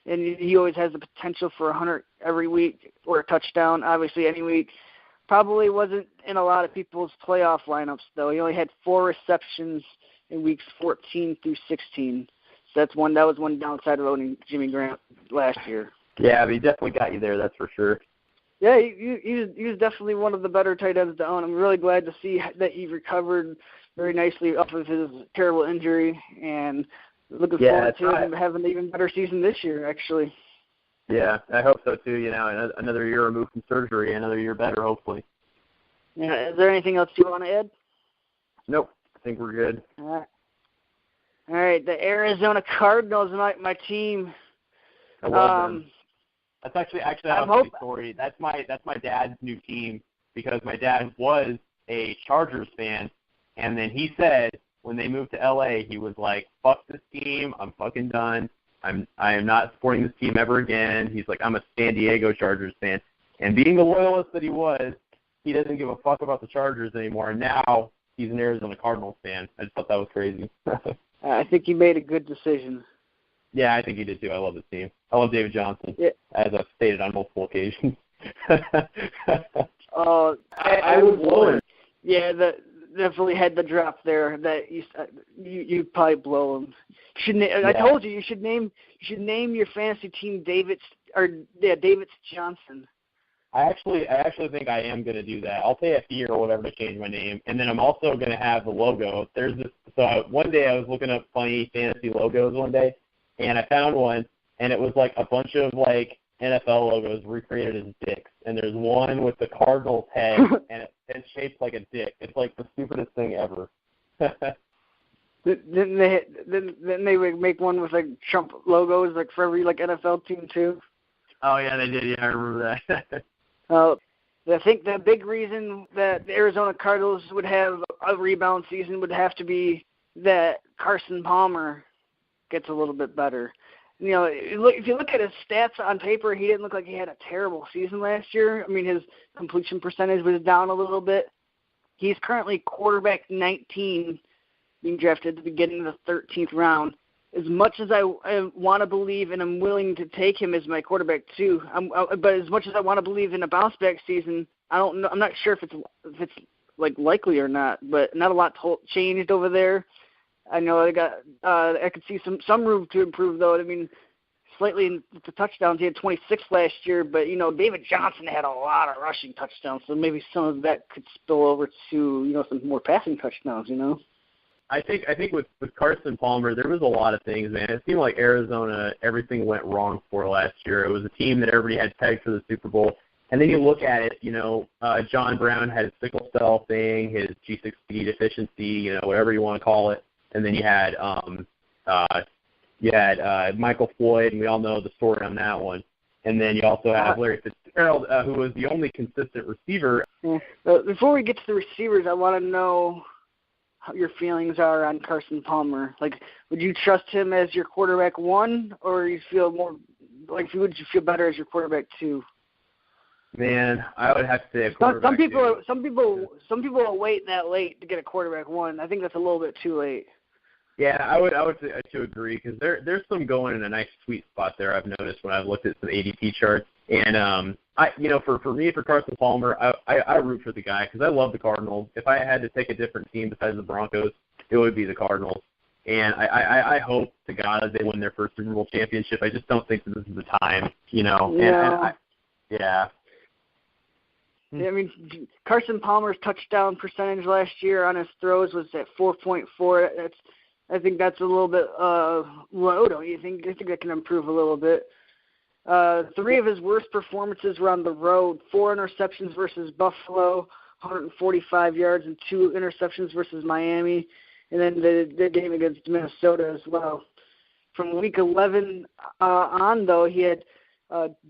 and he always has the potential for 100 every week or a touchdown, obviously any week. Probably wasn't in a lot of people's playoff lineups though. He only had 4 receptions in weeks 14 through 16. So that was one downside of owning Jimmy Graham last year. Yeah, but he definitely got you there, that's for sure. Yeah, he was definitely one of the better tight ends to own. I'm really glad to see that he recovered very nicely off of his terrible injury, and looking forward to him having an even better season this year, actually. Yeah, I hope so too. You know, another year removed from surgery, another year better, hopefully. Yeah. Is there anything else you want to add? Nope. I think we're good. All right. The Arizona Cardinals, my team. I love them. That's actually a funny story. That's my dad's new team because my dad was a Chargers fan, and then he said when they moved to LA, he was like, "Fuck this team. I'm fucking done. I am not supporting this team ever again." He's like, "I'm a San Diego Chargers fan," and being the loyalist that he was, he doesn't give a fuck about the Chargers anymore. And now he's an Arizona Cardinals fan. I just thought that was crazy. I think he made a good decision. Yeah, I think he did too. I love this team. I love David Johnson, as I've stated on multiple occasions. I would blow him. Yeah, definitely had the drop there. That you probably blow him. I told you should name your fantasy team David's Johnson. I actually think I am going to do that. I'll pay a fee or whatever to change my name, and then I'm also going to have the logo. There's this. So one day I was looking up funny fantasy logos one day, and I found one, and it was like a bunch of like NFL logos recreated as dicks. And there's one with the Cardinals head, and it's shaped like a dick. It's like the stupidest thing ever. Didn't they make one with like Trump logos like for every like NFL team too? Oh yeah, they did. Yeah, I remember that. I think the big reason that the Arizona Cardinals would have a rebound season would have to be that Carson Palmer gets a little bit better. You know, if you look at his stats on paper, he didn't look like he had a terrible season last year. I mean, his completion percentage was down a little bit. He's currently quarterback 19, being drafted at the beginning of the 13th round. As much as I want to believe and I'm willing to take him as my quarterback too, but as much as I want to believe in a bounce back season, I don't know. I'm not sure if it's like likely or not. But not a lot changed over there. I know I could see some room to improve though. I mean, slightly in the touchdowns. He had 26 last year, but you know David Johnson had a lot of rushing touchdowns, so maybe some of that could spill over to some more passing touchdowns. I think with Carson Palmer, there was a lot of things, man. It seemed like Arizona, everything went wrong for last year. It was a team that everybody had pegged for the Super Bowl. And then you look at it, John Brown had his sickle cell thing, his G6PD deficiency, whatever you want to call it. And then you had Michael Floyd, and we all know the story on that one. And then you also have Larry Fitzgerald, who was the only consistent receiver. Before we get to the receivers, I want to know how your feelings are on Carson Palmer. Like, would you trust him as your quarterback 1, or you feel more like would you feel better as your quarterback 2? Man, I would have to say a quarterback. Some people will wait that late to get a quarterback 1. I think that's a little bit too late. Yeah, I would say I too agree because there's some going in a nice sweet spot there. I've noticed when I've looked at some ADP charts, and for Carson Palmer, I root for the guy because I love the Cardinals. If I had to take a different team besides the Broncos, it would be the Cardinals. And I hope to God that they win their first Super Bowl championship. I just don't think that this is the time, Yeah. Yeah. I mean, Carson Palmer's touchdown percentage last year on his throws was at 4.4. I think that's a little bit low, don't you think? I think that can improve a little bit. 3 of his worst performances were on the road. 4 interceptions versus Buffalo, 145 yards, and 2 interceptions versus Miami. And then the game against Minnesota as well. From week 11 on, though, he had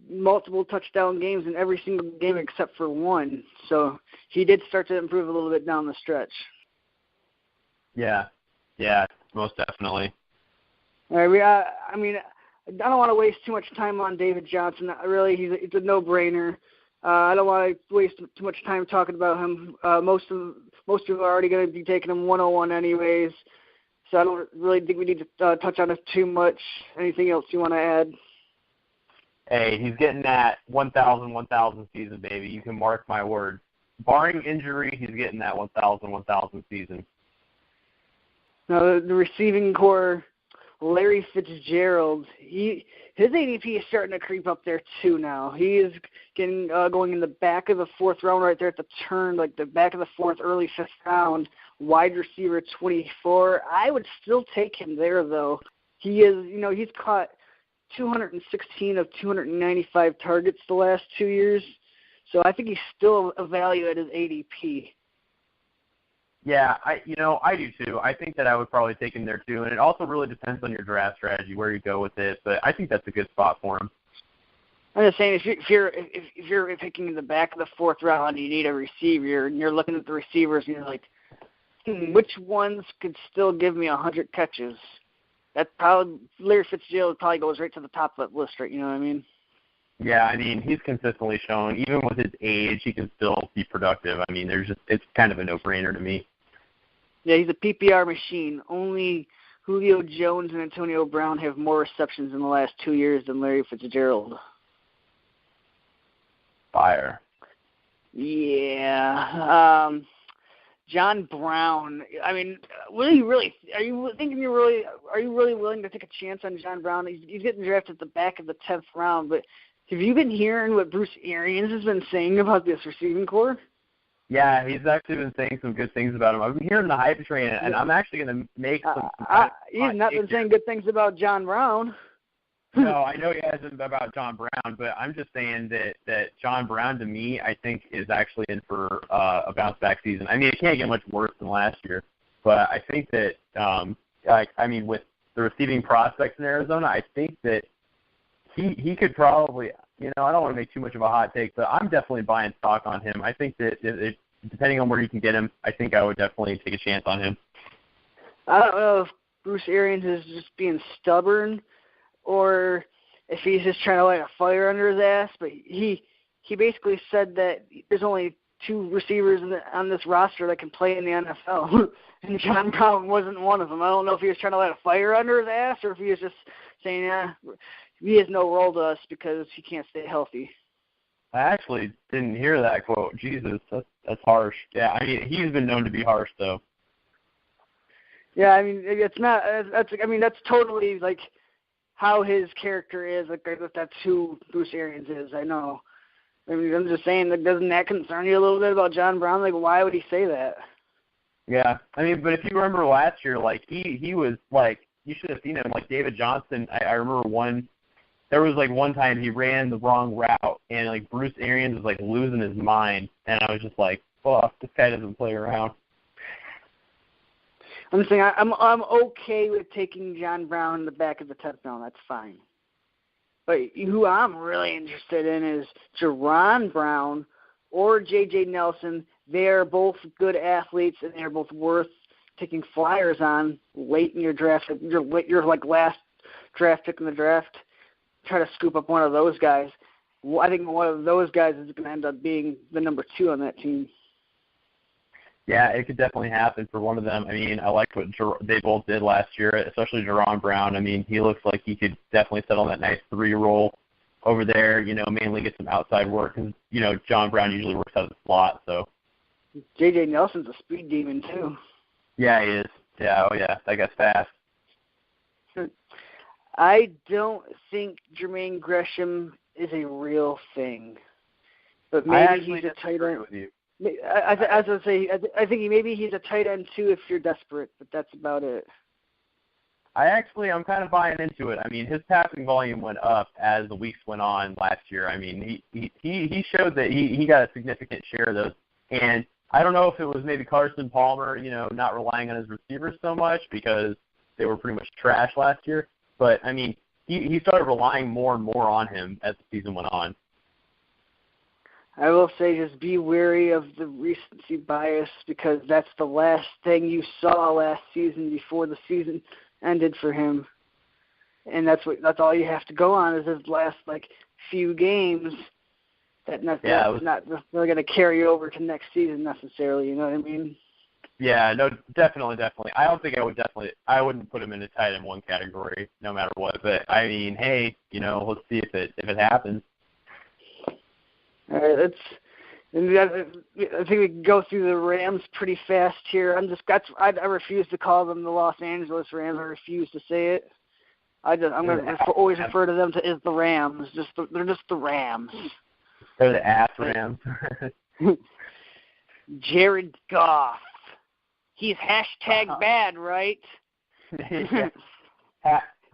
multiple touchdown games in every single game except for 1. So he did start to improve a little bit down the stretch. Yeah, most definitely. All right, I don't want to waste too much time on David Johnson. Really, it's a no-brainer. I don't want to waste too much time talking about him. Most people are already going to be taking him 101 anyways, so I don't really think we need to touch on it too much. Anything else you want to add? Hey, he's getting that 1,000 season, baby. You can mark my words. Barring injury, he's getting that 1,000 season. Now, the receiving core, Larry Fitzgerald, his ADP is starting to creep up there too now. He is getting going in the back of the 4th round right there at the turn, like the back of the 4th, early 5th round, wide receiver 24. I would still take him there, though. He is, he's caught 216 of 295 targets the last 2 years, so I think he's still a value at his ADP. Yeah, I do too. I think that I would probably take him there too, and it also really depends on your draft strategy where you go with it. But I think that's a good spot for him. I'm just saying, if you're picking in the back of the 4th round and you need a receiver, and you're looking at the receivers and you're like, which ones could still give me 100 catches? That probably Larry Fitzgerald probably goes right to the top of that list, right? You know what I mean? Yeah, I mean, he's consistently shown, even with his age, he can still be productive. I mean, it's kind of a no-brainer to me. Yeah, he's a PPR machine. Only Julio Jones and Antonio Brown have more receptions in the last 2 years than Larry Fitzgerald. Fire. Yeah. John Brown. I mean, are you really willing to take a chance on John Brown? He's getting drafted at the back of the 10th round, but have you been hearing what Bruce Arians has been saying about this receiving core? Yeah, he's actually been saying some good things about him. I've been hearing the hype train, and I'm actually going to make some he's not been saying good things about John Brown. No, I know he hasn't about John Brown, but I'm just saying that John Brown, to me, I think is actually in for a bounce-back season. I mean, it can't get much worse than last year, but I think that, with the receiving prospects in Arizona, I think that he could probably, I don't want to make too much of a hot take, but I'm definitely buying stock on him. I think that depending on where you can get him, I think I would definitely take a chance on him. I don't know if Bruce Arians is just being stubborn or if he's just trying to light a fire under his ass, but he basically said that there's only 2 receivers on this roster that can play in the NFL, and John Brown wasn't one of them. I don't know if he was trying to light a fire under his ass or if he was just saying, he has no role to us because he can't stay healthy. I actually didn't hear that quote. Jesus, that's harsh. Yeah, I mean, he's been known to be harsh, though. Yeah, I mean, it's not. That's totally like how his character is. Like that's who Bruce Arians is. I know. I mean, I'm just saying, like, doesn't that concern you a little bit about John Brown? Like, why would he say that? Yeah, I mean, but if you remember last year, like he was like, you should have seen him. Like David Johnson, I remember there was like one time he ran the wrong route, and like Bruce Arians was like losing his mind, and I was just like, fuck, this guy doesn't play around. I'm saying I'm okay with taking John Brown in the back of the 10th round. That's fine. But who I'm really interested in is Jerron Brown or J.J. Nelson. They're both good athletes, and they're both worth taking flyers on late in your draft. Your like last draft pick in the draft. Try to scoop up one of those guys. I think one of those guys is going to end up being the number 2 on that team. Yeah, it could definitely happen for one of them. I mean, I liked what they both did last year, especially Jerron Brown. I mean, he looks like he could definitely settle that nice 3 role over there, mainly get some outside work because, John Brown usually works out of the slot. So J.J. Nelson's a speed demon, too. Yeah, he is. Yeah, oh yeah, that guy's fast. I don't think Jermaine Gresham is a real thing, but maybe he's a tight end. With you. I think maybe he's a tight end too if you're desperate, but that's about it. I'm kind of buying into it. I mean, his passing volume went up as the weeks went on last year. I mean, he showed that he got a significant share of those. And I don't know if it was maybe Carson Palmer, not relying on his receivers so much because they were pretty much trash last year. But, I mean, he started relying more and more on him as the season went on. I will say just be wary of the recency bias because that's the last thing you saw last season before the season ended for him. And that's all you have to go on is his last, few games. That's not really going to carry over to next season necessarily, you know what I mean? Yeah, no, definitely. I don't think I wouldn't put him in a tight end 1 category no matter what. But, I mean, hey, let's see if it happens. All right, I think we can go through the Rams pretty fast here. I refuse to call them the Los Angeles Rams. I refuse to say it. I'm going to always refer to them as the Rams. They're just the Rams. They're the ass Rams. Jared Goff. He's #bad, right?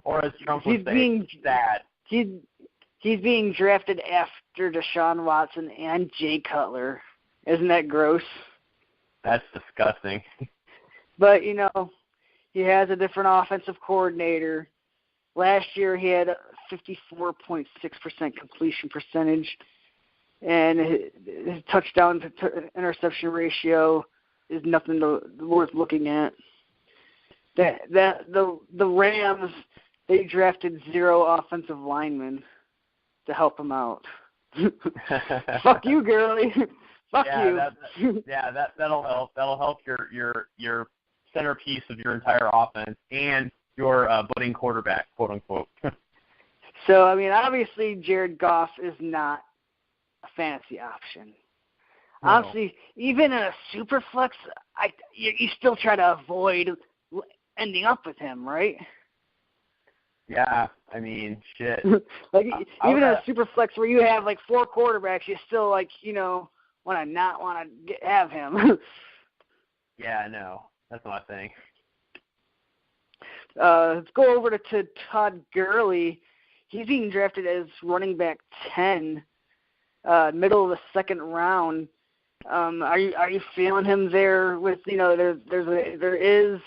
Or as Trump would say, sad. He's being drafted after Deshaun Watson and Jay Cutler. Isn't that gross? That's disgusting. But, he has a different offensive coordinator. Last year he had a 54.6% completion percentage, and his touchdown to interception ratio is nothing worth looking at. The Rams, they drafted 0 offensive linemen to help him out. Fuck you, girly. Fuck you. That'll help. That'll help your centerpiece of your entire offense and your budding quarterback, quote unquote. So, I mean, obviously Jared Goff is not a fantasy option. No. Honestly, even in a super flex, you still try to avoid ending up with him, right? Yeah, I mean, shit. Even in a super flex where you have 4 quarterbacks, you still want to not want to have him. Yeah, no, that's my thing. Let's go over to Todd Gurley. He's being drafted as running back 10, middle of the 2nd round. Are you feeling him there? With there is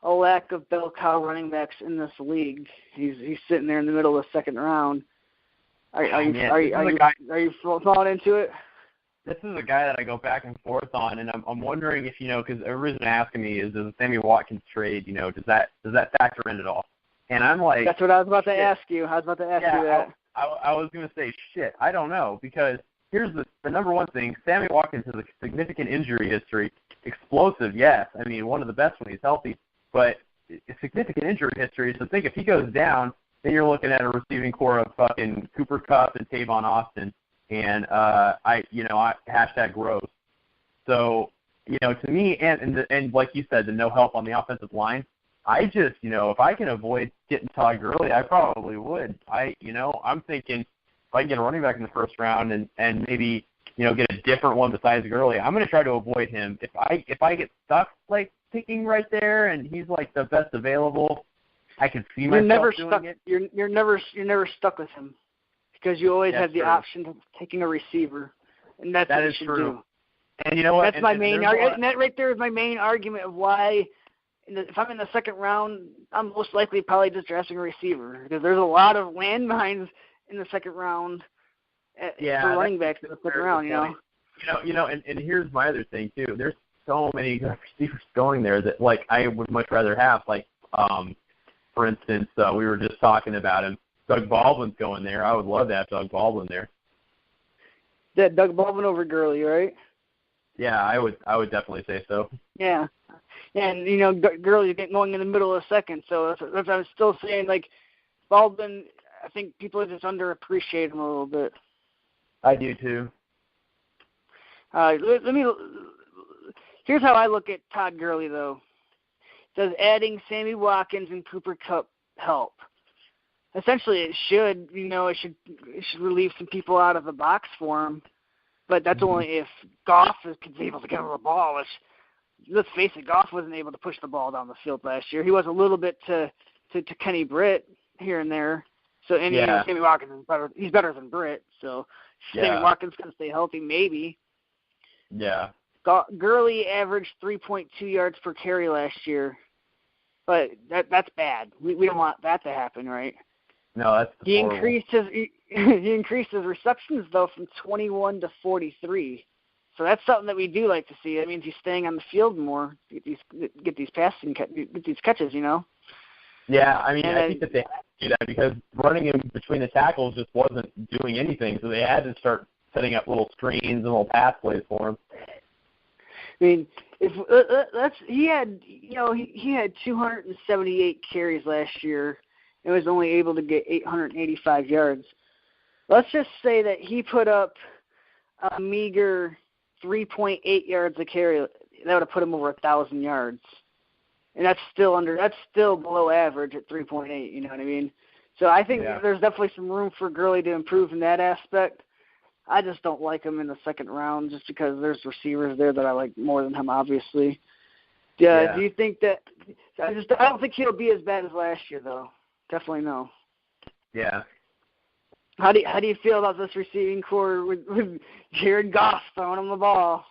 a lack of bell cow running backs in this league. He's sitting there in the middle of the 2nd round. Are you falling into it? This is a guy that I go back and forth on, and I'm wondering if because everybody's been asking me is the Sammy Watkins trade does that factor in at all? And I'm like, that's what I was about to ask you. I was going to say shit. I don't know because here's the number one thing. Sammy Watkins has a significant injury history. Explosive, yes. I mean, one of the best when he's healthy. But a significant injury history. So think if he goes down, then you're looking at a receiving core of fucking Cooper Kupp and Tavon Austin, and hashtag gross. So to me, and like you said, the no help on the offensive line. I just if I can avoid getting Todd Gurley, I probably would. I'm thinking if I can get a running back in the 1st round and maybe get a different one besides Gurley, I'm going to try to avoid him. If I get stuck picking right there and he's the best available, I can see myself doing it. You're never stuck with him because you always have the option of taking a receiver, and that's what you should do. And you know what? That's my main argument. And that right there is my main argument of why. If I'm in the 2nd round, I'm most likely probably just drafting a receiver because there's a lot of landmines in the 2nd round for running backs in the 2nd round. And here's my other thing too. There's so many receivers going there that I would much rather have. For instance, we were just talking about him. Doug Baldwin's going there. I would love to have Doug Baldwin there. Yeah, Doug Baldwin over Gurley, right? Yeah, I would definitely say so. Yeah. And, Gurley's going in the middle of the second, so that's what I'm still saying. Like, Baldwin, I think people just underappreciate him a little bit. I do, too. Here's how I look at Todd Gurley, though. Does adding Sammy Watkins and Cooper Kupp help? Essentially, it should. It should relieve some people out of the box for him. But that's only if Goff is able to get him the ball. Which, let's face it, Goff wasn't able to push the ball down the field last year. He was a little bit to Kenny Britt here and there. So, Sammy Watkins is better. He's better than Britt. So, Sammy Watkins going to stay healthy, maybe. Yeah. Gurley averaged 3.2 yards per carry last year, but that's bad. We don't want that to happen, right? No, that's horrible. He increased his receptions though from 21 to 43. So that's something that we do like to see. That means he's staying on the field more, get these catches, Yeah, I mean, I think that they had to do that because running him between the tackles just wasn't doing anything. So they had to start setting up little screens and little pass plays for him. I mean, he had 278 carries last year and was only able to get 885 yards. Let's just say that he put up a meager 3.8 yards a carry. That would have put him over 1,000 yards, and that's still below average at 3.8. You know what I mean? So I think there's definitely some room for Gurley to improve in that aspect. I just don't like him in the second round just because there's receivers there that I like more than him, obviously. Yeah. Do you think that – I don't think he'll be as bad as last year, though. Definitely no. Yeah. How do you feel about this receiving core with Jared Goff throwing him the ball?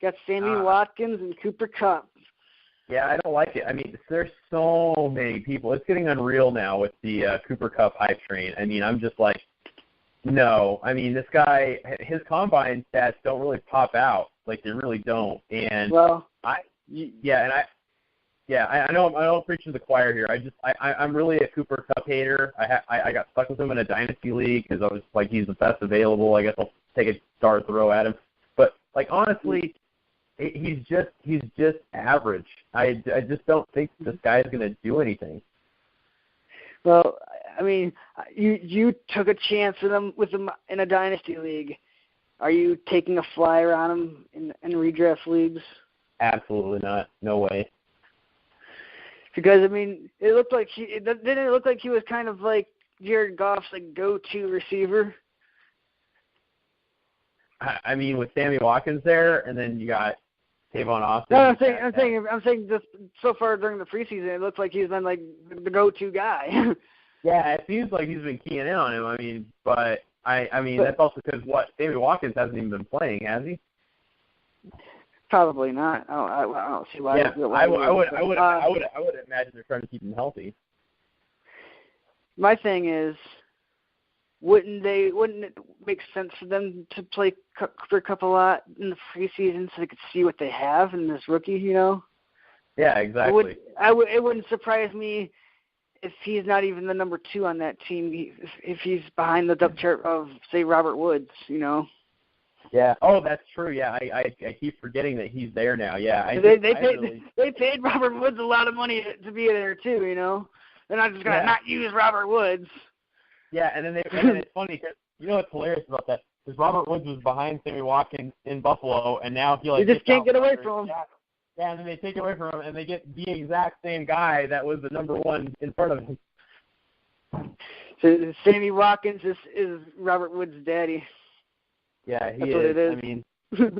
Got Sammy Watkins and Cooper Kupp. Yeah, I don't like it. I mean, there's so many people. It's getting unreal now with the Cooper Kupp hype train. I mean, I'm just like, no. I mean, this guy, his combine stats don't really pop out. Like, they really don't. And I know I'm preaching to the choir here. I'm really a Cooper Kupp hater. I got stuck with him in a dynasty league because I was like, he's the best available. I guess I'll take a dart throw at him. But like honestly, he's just average. I just don't think this guy's going to do anything. Well, I mean, you took a chance with him in a dynasty league. Are you taking a flyer on him in redraft leagues? Absolutely not. No way. Because I mean, it looked like didn't it look like he was kind of like Jared Goff's like go-to receiver? I mean, with Sammy Watkins there, and then you got Tavon Austin. No, I'm saying just so far during the preseason, it looks like he's been like the go-to guy. Yeah, it seems like he's been keying in on him. I mean, but I mean that's also because Sammy Watkins hasn't even been playing, has he? Probably not. I don't see why. Yeah, I would imagine they're trying to keep him healthy. My thing is, wouldn't it make sense for them to play Cooper Kupp a lot in the preseason so they could see what they have in this rookie? Yeah, exactly. It wouldn't surprise me if he's not even the number 2 on that team. If he's behind the depth chart of say Robert Woods, Yeah. Oh, that's true. Yeah, I keep forgetting that he's there now. Yeah. They paid Robert Woods a lot of money to be there too. They're not just gonna not use Robert Woods. Yeah, and then it's funny because what's hilarious about that is Robert Woods was behind Sammy Watkins in Buffalo, and now he just can't get away from him. Yeah, and then they take it away from him, and they get the exact same guy that was the number 1 in front of him. So Sammy Watkins is Robert Woods' daddy. Yeah, he That's is. What it is. I mean,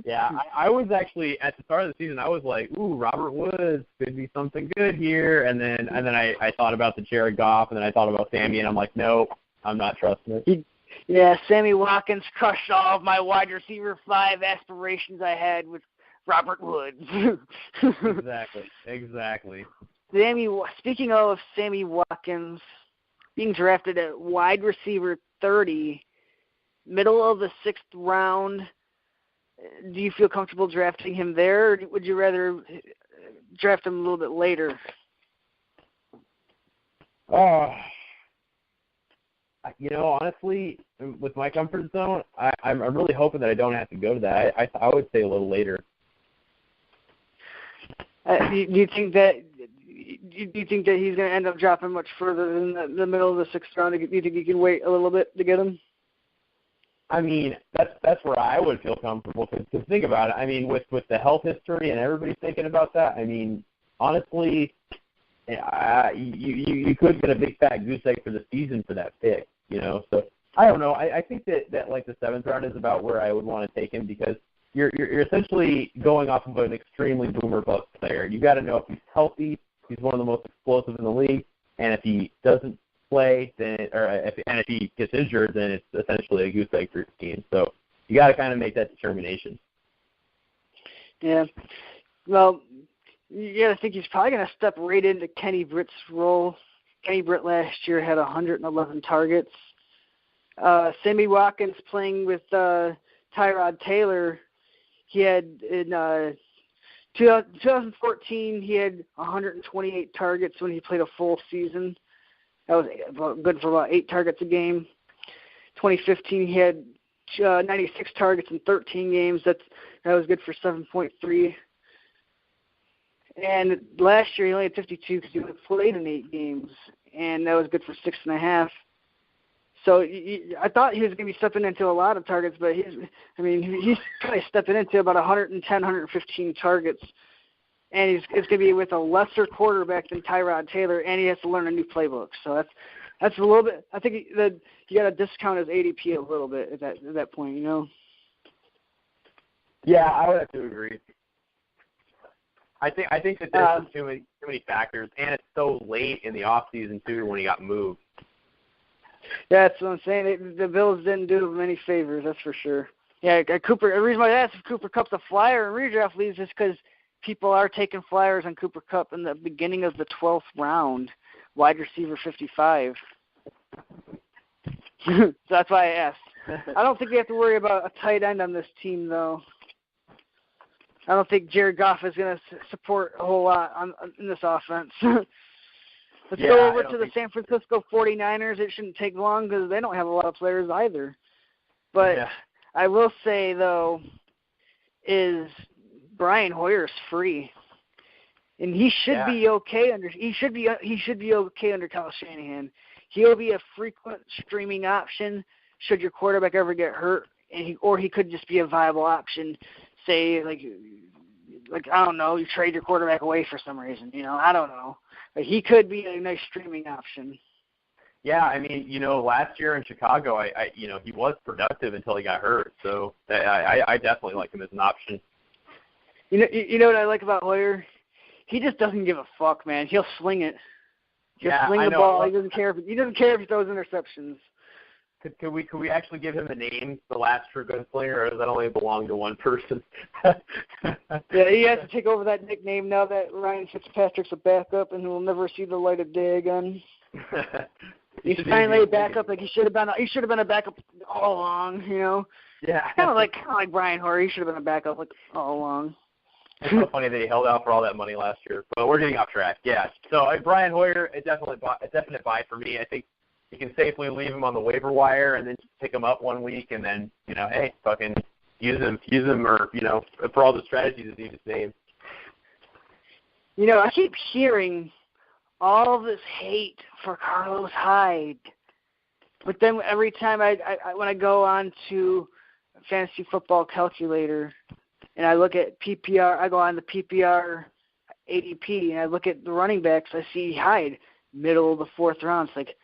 yeah, I was actually at the start of the season. I was like, "Ooh, Robert Woods could be something good here." And then I thought about the Jared Goff, and then I thought about Sammy, and I'm like, "Nope, I'm not trusting it." Yeah, Sammy Watkins crushed all of my wide receiver 5 aspirations I had with Robert Woods. Exactly. Speaking of Sammy Watkins being drafted at wide receiver 30, middle of the 6th round, do you feel comfortable drafting him there, or would you rather draft him a little bit later? Honestly, with my comfort zone, I'm really hoping that I don't have to go to that. I would say a little later. Do you think that he's going to end up dropping much further than the middle of the 6th round? Do you think you can wait a little bit to get him? I mean, that's where I would feel comfortable. Because think about it. I mean, with the health history and everybody thinking about that, I mean, honestly, you could get a big fat goose egg for the season for that pick, you know. So I don't know. I think that like the 7th round is about where I would want to take him because you're essentially going off of an extremely boomer bust player. You got to know if he's healthy, he's one of the most explosive in the league, and if he doesn't play, then if he gets injured, then it's essentially a goose egg for your team. So you got to kind of make that determination. Yeah. Well, you got to think he's probably going to step right into Kenny Britt's role. Kenny Britt last year had 111 targets. Sammy Watkins playing with Tyrod Taylor, he had in 2014 he had 128 targets when he played a full season. That was good for about 8 targets a game. 2015 he had 96 targets in 13 games. That was good for 7.3. And last year he only had 52 because he only played in 8 games, and that was good for 6.5. So I thought he was going to be stepping into a lot of targets, but he's kind of stepping into about 110, 115 targets, and it's going to be with a lesser quarterback than Tyrod Taylor, and he has to learn a new playbook. So that's a little bit. I think that you got to discount his ADP a little bit at that point, you know. Yeah, I would have to agree. I think that there's too many factors, and it's so late in the off season too when he got moved. Yeah, that's what I'm saying. The Bills didn't do him any favors, that's for sure. Yeah, Cooper. The reason why I asked if Cooper Kupp's a flyer in redraft leagues is because people are taking flyers on Cooper Kupp in the beginning of the 12th round, wide receiver 55. So that's why I asked. I don't think they have to worry about a tight end on this team, though. I don't think Jared Goff is going to support a whole lot in this offense. Let's go over to the San Francisco 49ers. It shouldn't take long because they don't have a lot of players either. But I will say, though, is Brian Hoyer's free, and he should be okay under. He should be okay under Kyle Shanahan. He'll be a frequent streaming option should your quarterback ever get hurt, and he could just be a viable option. Say like I don't know, you trade your quarterback away for some reason, you know, I don't know. But he could be a nice streaming option. Yeah, I mean, you know, last year in Chicago, I he was productive until he got hurt. So I definitely like him as an option. You know what I like about Hoyer? He just doesn't give a fuck, man. He'll sling it. He'll sling the ball. He doesn't care if he throws interceptions. Could we actually give him a name, the last true gunslinger, or does that only belong to one person? Yeah, he has to take over that nickname now that Ryan Fitzpatrick's a backup and he'll never see the light of day again. He's finally a backup. Like he should have been a backup all along, you know. Yeah. Kind of like Brian Hoyer. He should have been a backup like all along. It's so funny that he held out for all that money last year. But we're getting off track. Yeah. So Brian Hoyer, a definite buy for me. I think you can safely leave him on the waiver wire and then pick him up one week and then, you know, hey, fucking use him or, you know, for all the strategies that you just named. You know, I keep hearing all this hate for Carlos Hyde. But then every time when I go on to Fantasy Football Calculator and I look at PPR, I go on the PPR ADP and I look at the running backs, I see Hyde, middle of the 4th round. It's like,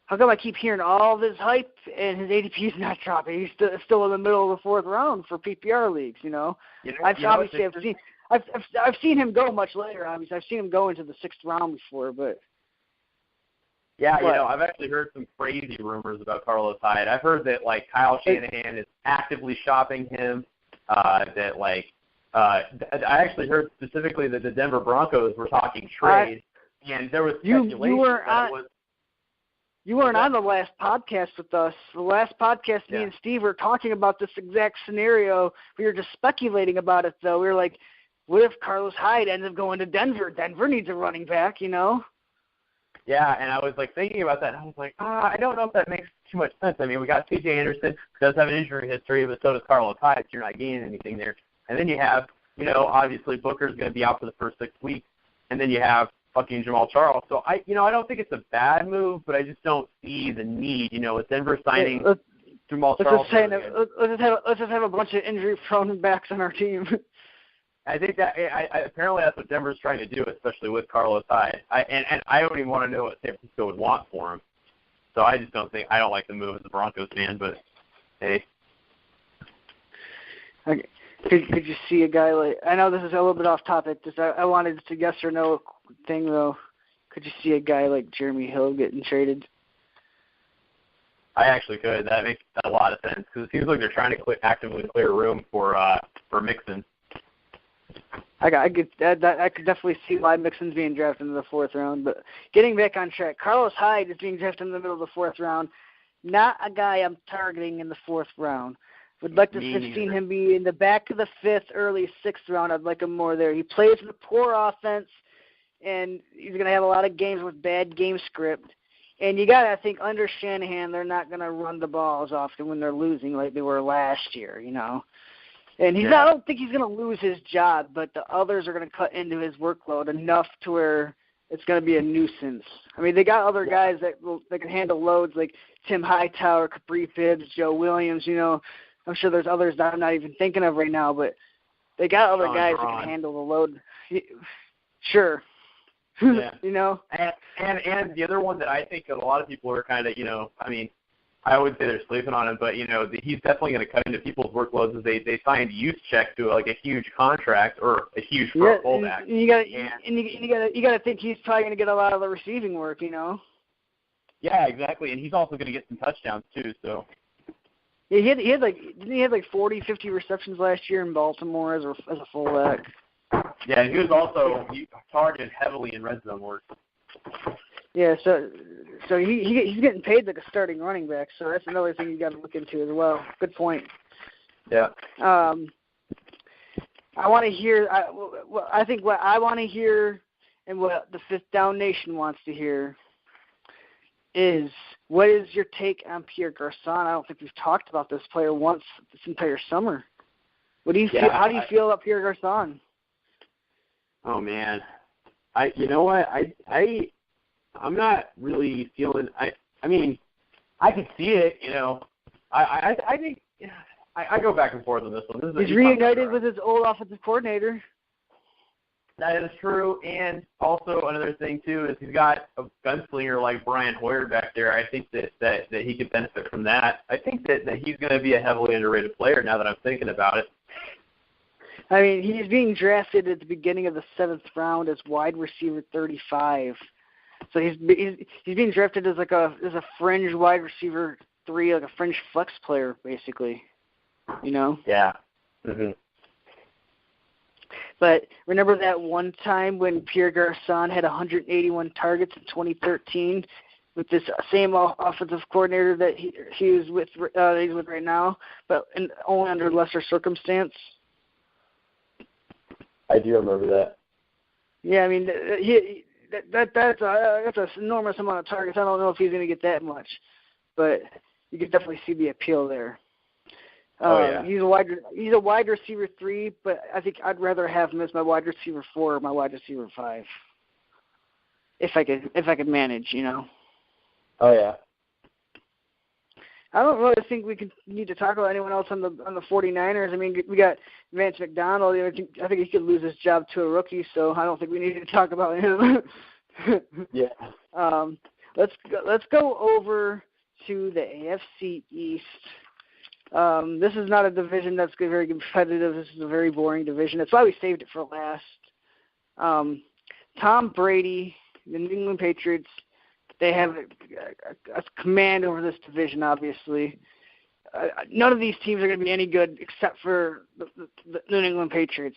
how come I keep hearing all this hype and his ADP is not dropping? He's still in the middle of the 4th round for PPR leagues, you know? I've seen him go much later. Obviously, I've seen him go into the 6th round before, but yeah, you know, I've actually heard some crazy rumors about Carlos Hyde. I've heard that like Kyle Shanahan is actively shopping him. I actually heard specifically that the Denver Broncos were talking trade, and there was speculation You weren't on the last podcast with us. The last podcast, me and Steve were talking about this exact scenario. We were just speculating about it, though. We were like, what if Carlos Hyde ends up going to Denver? Denver needs a running back, you know? Yeah, and I was, like, thinking about that, and I was like, I don't know if that makes too much sense. I mean, we got C.J. Anderson, who does have an injury history, but so does Carlos Hyde, so you're not gaining anything there. And then you have obviously Booker's going to be out for the first 6 weeks, and then you have fucking Jamal Charles. So I don't think it's a bad move, but I just don't see the need. With Denver signing Jamal Charles. Let's just have a bunch of injury-prone backs on our team. I think that apparently that's what Denver's trying to do, especially with Carlos Hyde. And I don't even want to know what San Francisco would want for him. So I don't like the move as a Broncos fan, but hey. Okay. Could you see a guy like, I know this is a little bit off topic, just I wanted just a yes or no thing though. Could you see a guy like Jeremy Hill getting traded? I actually could. That makes a lot of sense because it seems like they're trying to actively clear room for Mixon. I could definitely see why Mixon's being drafted in the 4th round. But getting back on track, Carlos Hyde is being drafted in the middle of the 4th round. Not a guy I'm targeting in the 4th round. Would like to have seen him be in the back of the 5th, early 6th round. I'd like him more there. He plays in a poor offense, and he's going to have a lot of games with bad game script. And you got to think, under Shanahan, they're not going to run the ball as often when they're losing like they were last year, And I don't think he's going to lose his job, but the others are going to cut into his workload enough to where it's going to be a nuisance. I mean, they got other guys that can handle loads like Tim Hightower, Capri Bibbs, Joe Williams. I'm sure there's others that I'm not even thinking of right now, but they got other guys that can handle the load. Sure. Yeah. And the other one that I think a lot of people are kind of, I would say they're sleeping on him, but he's definitely going to cut into people's workloads as they signed Juszczyk to like a huge contract or a huge fullback. You got to think he's probably going to get a lot of the receiving work, Yeah, exactly, and he's also going to get some touchdowns too. So. Yeah, he had like 40, 50 receptions last year in Baltimore as a fullback. Yeah, and he targeted heavily in red zone work. Yeah, so he's getting paid like a starting running back, so that's another thing you got to look into as well. Good point. Yeah. I want to hear. I think what I want to hear, and what the Fifth Down Nation wants to hear, is what is your take on Pierre Garçon? I don't think we've talked about this player once this entire summer. What do you feel? How do you feel about Pierre Garçon? Oh man, you know what? I'm not really feeling. I mean, I can see it. I think I go back and forth on this one. He's reunited with his old offensive coordinator. That is true, and also another thing too is he's got a gunslinger like Brian Hoyer back there. I think that he could benefit from that. I think that he's going to be a heavily underrated player now that I'm thinking about it. I mean, he's being drafted at the beginning of the 7th round as wide receiver 35. So he's being drafted as a fringe wide receiver 3, like a fringe flex player, basically. Yeah. Mm-hmm. But remember that one time when Pierre Garçon had 181 targets in 2013 with this same offensive coordinator that he's with right now, but only under lesser circumstance. I do remember that. Yeah, I mean that's an enormous amount of targets. I don't know if he's going to get that much, but you can definitely see the appeal there. He's a wide receiver 3, but I think I'd rather have him as my wide receiver 4 or my wide receiver 5, if I could manage, Oh yeah. I don't really think we need to talk about anyone else on the 49ers. I mean, we got Vance McDonald. I think he could lose his job to a rookie, so I don't think we need to talk about him. Yeah. Let's go over to the AFC East. This is not a division that's very competitive. This is a very boring division. That's why we saved it for last. Tom Brady, the New England Patriots, they have a command over this division, obviously. None of these teams are going to be any good except for the New England Patriots.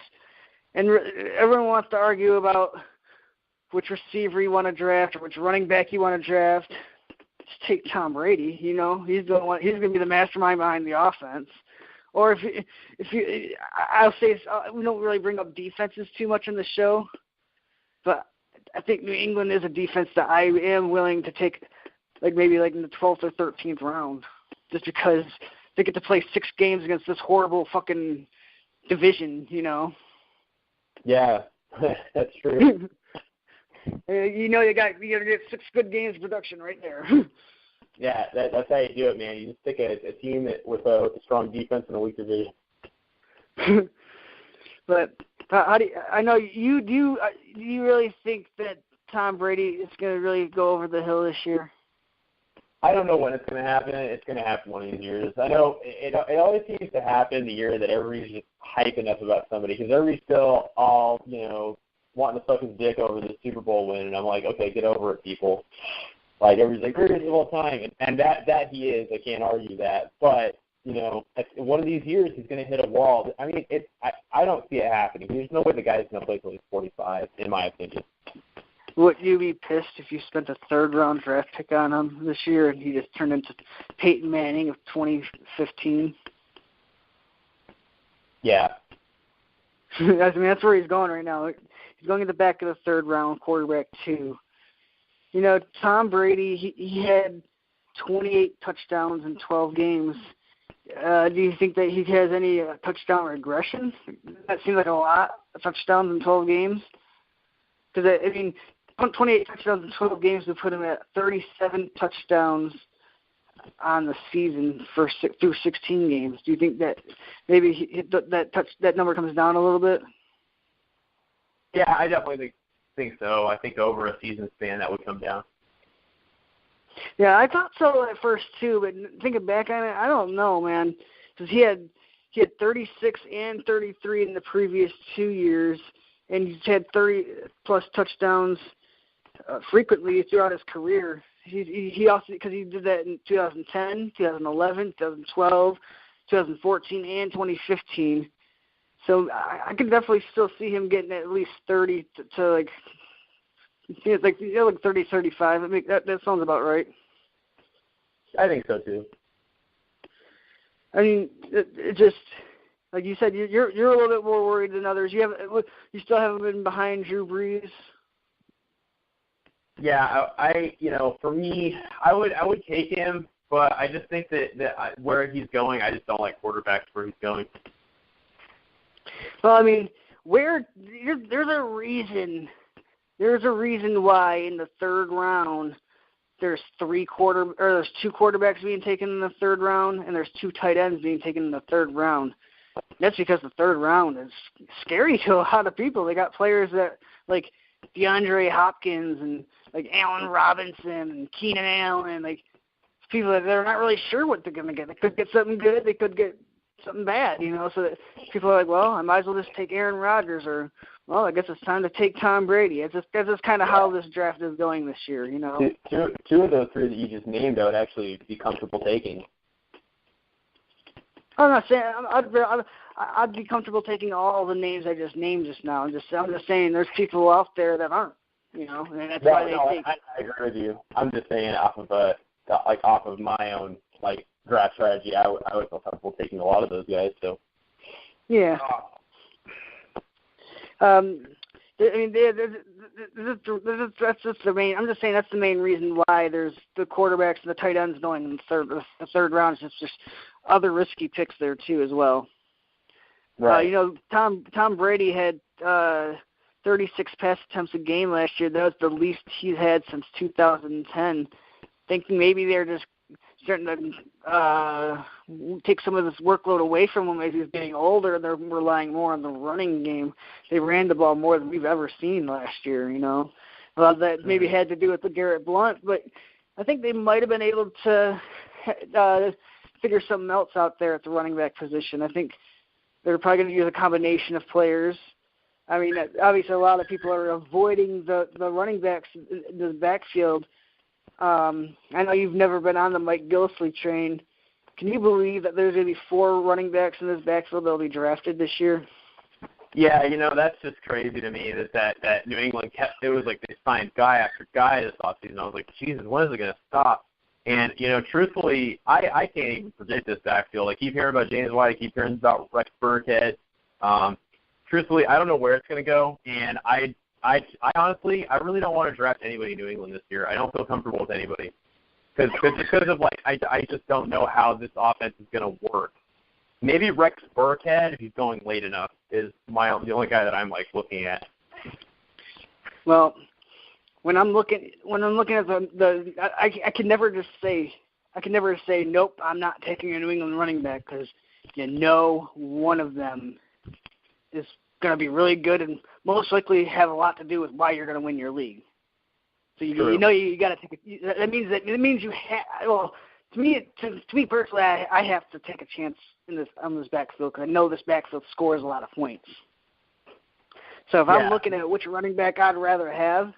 And everyone wants to argue about which receiver you want to draft or which running back you want to draft. Just take Tom Brady. He's going to be the mastermind behind the offense. Or I'll say we don't really bring up defenses too much on the show, but I think New England is a defense that I am willing to take, maybe in the 12th or 13th round, just because they get to play 6 games against this horrible fucking division. Yeah, that's true. You got to get 6 good games of production right there. Yeah, that's how you do it, man. You just pick a team with a strong defense and a weak division. But how do you really think that Tom Brady is going to really go over the hill this year? I don't know when it's going to happen. It's going to happen one of these years. I know it always seems to happen the year that everybody's just hyping up about somebody because everybody's still all, wanting to suck his dick over the Super Bowl win. And I'm like, okay, get over it, people. Like, everybody's like, greatest of all time. And that he is. I can't argue that. But, one of these years he's going to hit a wall. I mean, I don't see it happening. There's no way the guy's going to play till he's 45, in my opinion. Would you be pissed if you spent a 3rd-round draft pick on him this year and he just turned into Peyton Manning of 2015? Yeah. I mean, that's where he's going right now. He's going in the back of the 3rd round, quarterback 2. Tom Brady, he had 28 touchdowns in 12 games. Do you think that he has any touchdown regression? That seems like a lot of touchdowns in 12 games. Because, 28 touchdowns in 12 games would put him at 37 touchdowns on the season through 16 games. Do you think that maybe that number comes down a little bit? Yeah, I definitely think so. I think over a season span that would come down. Yeah, I thought so at first too, but thinking back on it, I don't know, man. Because he had 36 and 33 in the previous 2 years, and he's had 30-plus touchdowns frequently throughout his career. He also, because he did that in 2010, 2011, 2012, 2014, and 2015. So I can definitely still see him getting at least 30 to like 30, 35. I mean, that sounds about right. I think so too. I mean, it just like you said, you're a little bit more worried than others. You still haven't been behind Drew Brees. Yeah, for me, I would take him, but I just think that where he's going, I just don't like quarterbacks where he's going. Well, I mean, there's a reason why in the 3rd round there's 2 quarterbacks being taken in the 3rd round, and there's 2 tight ends being taken in the 3rd round. That's because the 3rd round is scary to a lot of people. They got players that like DeAndre Hopkins and like Allen Robinson and Keenan Allen, like people that they're not really sure what they're going to get. They could get something good. They could get something bad, So that people are like, well, I might as well just take Aaron Rodgers, or, well, I guess it's time to take Tom Brady. That's just kind of how this draft is going this year, Two of those 3 that you just named, I would actually be comfortable taking. I'm not saying I'd be comfortable taking all the names I just named just now. I'm just saying there's people out there that aren't, and that's why they take. I agree with you. I'm just saying off of my own draft strategy, I would feel comfortable taking a lot of those guys. So. Yeah. I mean, that's just the main. I'm just saying that's the main reason why there's the quarterbacks and the tight ends going in the 3rd round. It's just other risky picks there too as well. Right. Tom Brady had 36 pass attempts a game last year. That was the least he's had since 2010. Thinking maybe they're just starting to take some of this workload away from him as he's getting older, and they're relying more on the running game. They ran the ball more than we've ever seen last year, Well, that maybe had to do with the Garrett Blount, but I think they might have been able to figure something else out there at the running back position. I think they're probably going to use a combination of players. I mean, obviously a lot of people are avoiding the running backs in the backfield. I know you've never been on the Mike Gillislee train. Can you believe that there's going to be 4 running backs in this backfield that will be drafted this year? Yeah, that's just crazy to me that New England it was like they signed guy after guy this offseason. I was like, Jesus, when is it going to stop? And, truthfully, I can't even predict this backfield. I keep hearing about James White. I keep hearing about Rex Burkhead. Truthfully, I don't know where it's going to go, and I honestly, I really don't want to draft anybody in New England this year. I don't feel comfortable with anybody because of I just don't know how this offense is going to work. Maybe Rex Burkhead, if he's going late enough, is the only guy that I'm like looking at. Well, when I'm looking at I can never just say nope, I'm not taking a New England running back, because one of them is going to be really good and most likely have a lot to do with why you're going to win your league. So you got to take it. That means you have. Well, to me personally, I have to take a chance on this backfield, because I know this backfield scores a lot of points. So if I'm looking at which running back I'd rather have,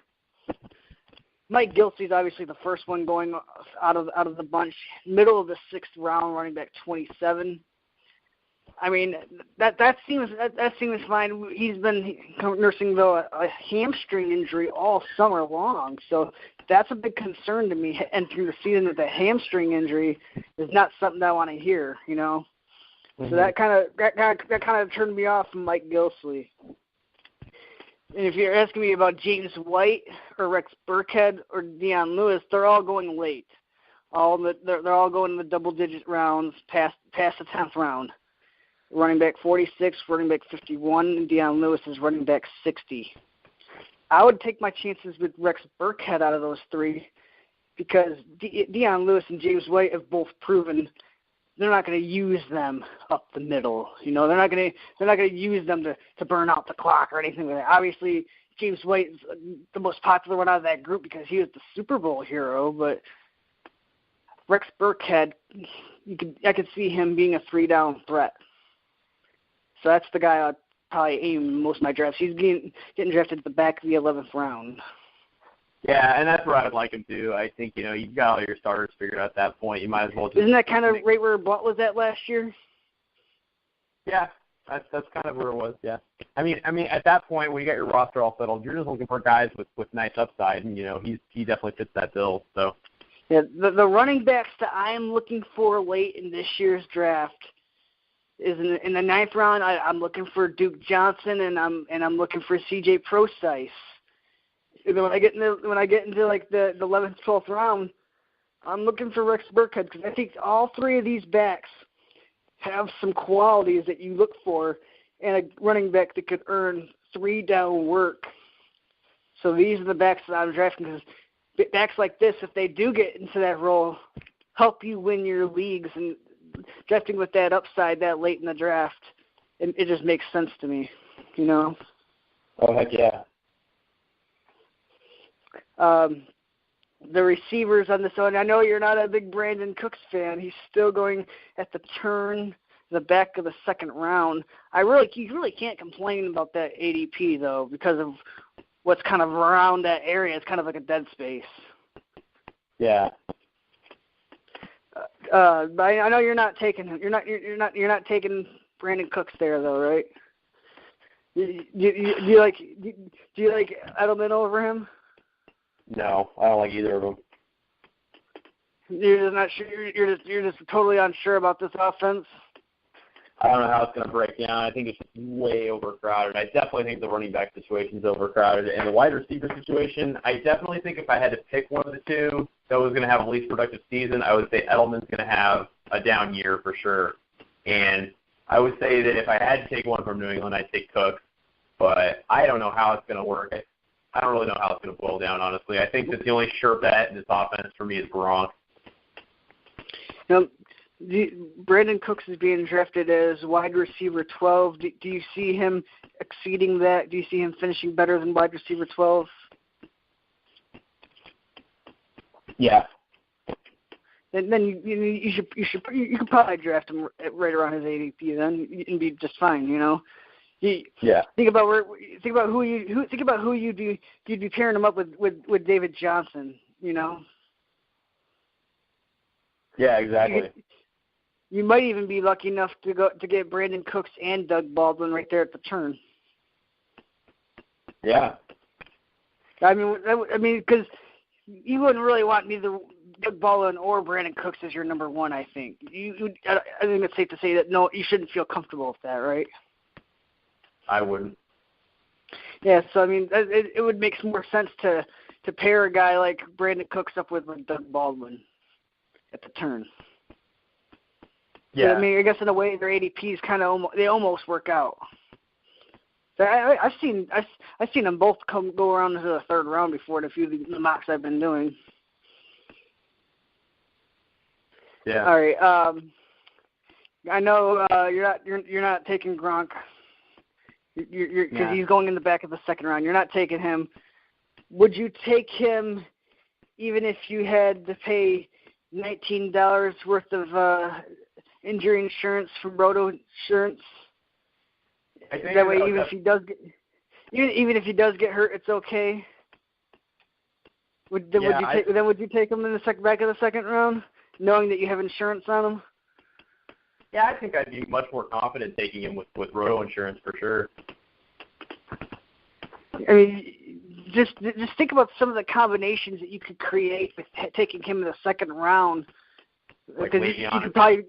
Mike Gilsey's obviously the first one going out of the bunch. Middle of the 6th round, running back 27. I mean, that seems fine. He's been nursing a hamstring injury all summer long, so that's a big concern to me entering the season, that the hamstring injury is not something I want to hear. Mm-hmm. So that kind of turned me off from Mike Gilsey. And if you're asking me about James White or Rex Burkhead or Deion Lewis, they're all going late. They're all going in the double-digit rounds past the 10th round. Running back 46, running back 51, and Deion Lewis is running back 60. I would take my chances with Rex Burkhead out of those three, because Deion Lewis and James White have both proven they're not going to use them up the middle. They're not going to use them to burn out the clock or anything like that. Obviously, James White is the most popular one out of that group because he was the Super Bowl hero, but Rex Burkhead, I could see him being a 3-down threat. So that's the guy I'd probably aim most of my drafts. He's getting drafted at the back of the 11th round. Yeah, and that's where I'd like him to. I think, you've got all your starters figured out at that point. You might as well just... Isn't that kind of right where Blunt was at last year? Yeah, that's kind of where it was, yeah. I mean, at that point, when you got your roster all settled, you're just looking for guys with nice upside, and, he definitely fits that bill, so... Yeah, the running backs that I am looking for late in this year's draft is in the 9th round. I'm looking for Duke Johnson, and I'm looking for C.J. Procise. And then when I get into like the 11th, 12th round, I'm looking for Rex Burkhead, because I think all three of these backs have some qualities that you look for in a running back that could earn 3-down work. So these are the backs that I'm drafting, because backs like this, if they do get into that role, help you win your leagues, and drafting with that upside that late in the draft, it just makes sense to me, Oh, heck yeah. The receivers on this one, I know you're not a big Brandon Cooks fan. He's still going at the turn, the back of the 2nd round. You really can't complain about that ADP, though, because of what's kind of around that area. It's kind of like a dead space. Yeah. But I know you're not taking Brandon Cooks there, though, right? Do you like Edelman over him? No, I don't like either of them. You're just not sure. You're just totally unsure about this offense. I don't know how it's going to break down. I think it's just way overcrowded. I definitely think the running back situation is overcrowded. And the wide receiver situation, I definitely think if I had to pick one of the two that was going to have a least productive season, I would say Edelman's going to have a down year for sure. And I would say that if I had to take one from New England, I'd take Cook. But I don't know how it's going to work. I don't really know how it's going to boil down, honestly. I think that the only sure bet in this offense for me is Gronk. Brandon Cooks is being drafted as wide receiver 12. Do you see him exceeding that? Do you see him finishing better than wide receiver 12? Yeah. And then you could probably draft him right around his ADP then and be just fine. Yeah. Think about who you'd be pairing him up with David Johnson. Yeah, exactly. You might even be lucky enough to get Brandon Cooks and Doug Baldwin right there at the turn. Yeah. I mean, because you wouldn't really want neither Doug Baldwin or Brandon Cooks as your number one. I think I think it's safe to say that no, you shouldn't feel comfortable with that, right? I wouldn't. Yeah. So I mean, it would make more sense to pair a guy like Brandon Cooks up with Doug Baldwin at the turn. Yeah. I mean, I guess in a way their ADPs kind of almost work out. So I've seen them both go around into the third round before in a few of the mocks I've been doing. Yeah. All right. I know you're not taking Gronk. Because he's going in the back of the second round. You're not taking him. Would you take him even if you had to pay $19 worth of injury insurance from Rotosurance? That way, even if he does get hurt, it's okay. Would you take him in the back of the second round, knowing that you have insurance on him? Yeah, I think I'd be much more confident taking him with Roto Insurance for sure. I mean, just think about some of the combinations that you could create with taking him in the second round. Because you could probably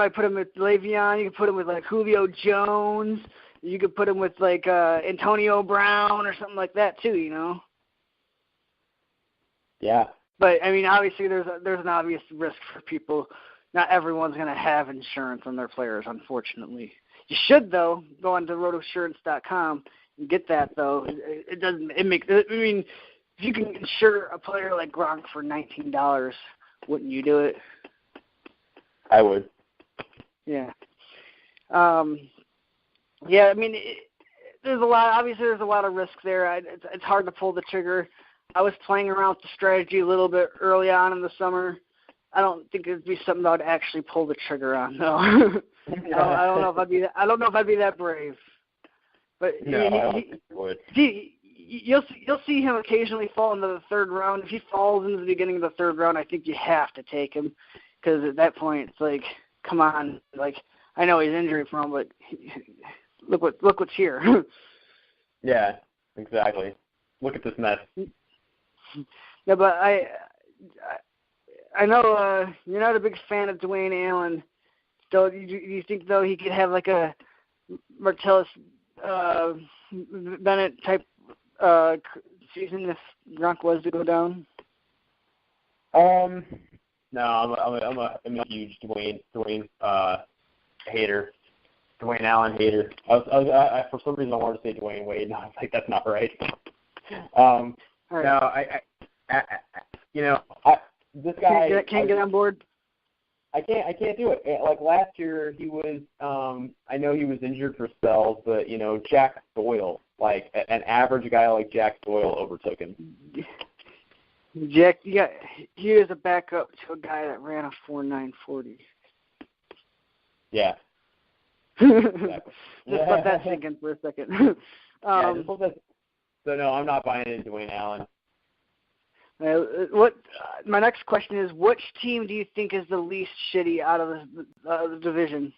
put him with Le'Veon. You could put him with like Julio Jones. You could put him with like Antonio Brown or something like that too. You know. Yeah. But I mean, obviously, there's an obvious risk for people. Not everyone's going to have insurance on their players, unfortunately. You should, though, go on to Rotosurance.com and get that. Though it doesn't. It makes. I mean, if you can insure a player like Gronk for $19, wouldn't you do it? I would. Yeah. Yeah. I mean, there's a lot. Obviously, there's a lot of risk there. It's hard to pull the trigger. I was playing around with the strategy a little bit early on in the summer. I don't think it'd be something I would actually pull the trigger on, though. I don't know if I'd be that brave. But no, I don't think you would. You'll see him occasionally fall into the third round. If he falls into the beginning of the third round, I think you have to take him, because at that point it's like, come on, like I know he's injury prone, but look what's here. Yeah, exactly. Look at this mess. Yeah, but I know you're not a big fan of Dwayne Allen. So do you think, though, he could have like a Martellus Bennett type season if Gronk was to go down? No, I'm a huge Dwayne hater. Dwayne Allen hater. I for some reason I wanted to say Dwayne Wade, and I was like, that's not right. Right. No, this guy can't get on board. I can't do it. Like last year, he was. I know he was injured for spells, but Jack Doyle, like an average guy like Jack Doyle, overtook him. Jack, he was a backup to a guy that ran a 4.940. Yeah. Exactly. Just let that sink in for a second. Just let that. So no, I'm not buying into Dwayne Allen. My next question is, which team do you think is the least shitty out of the division?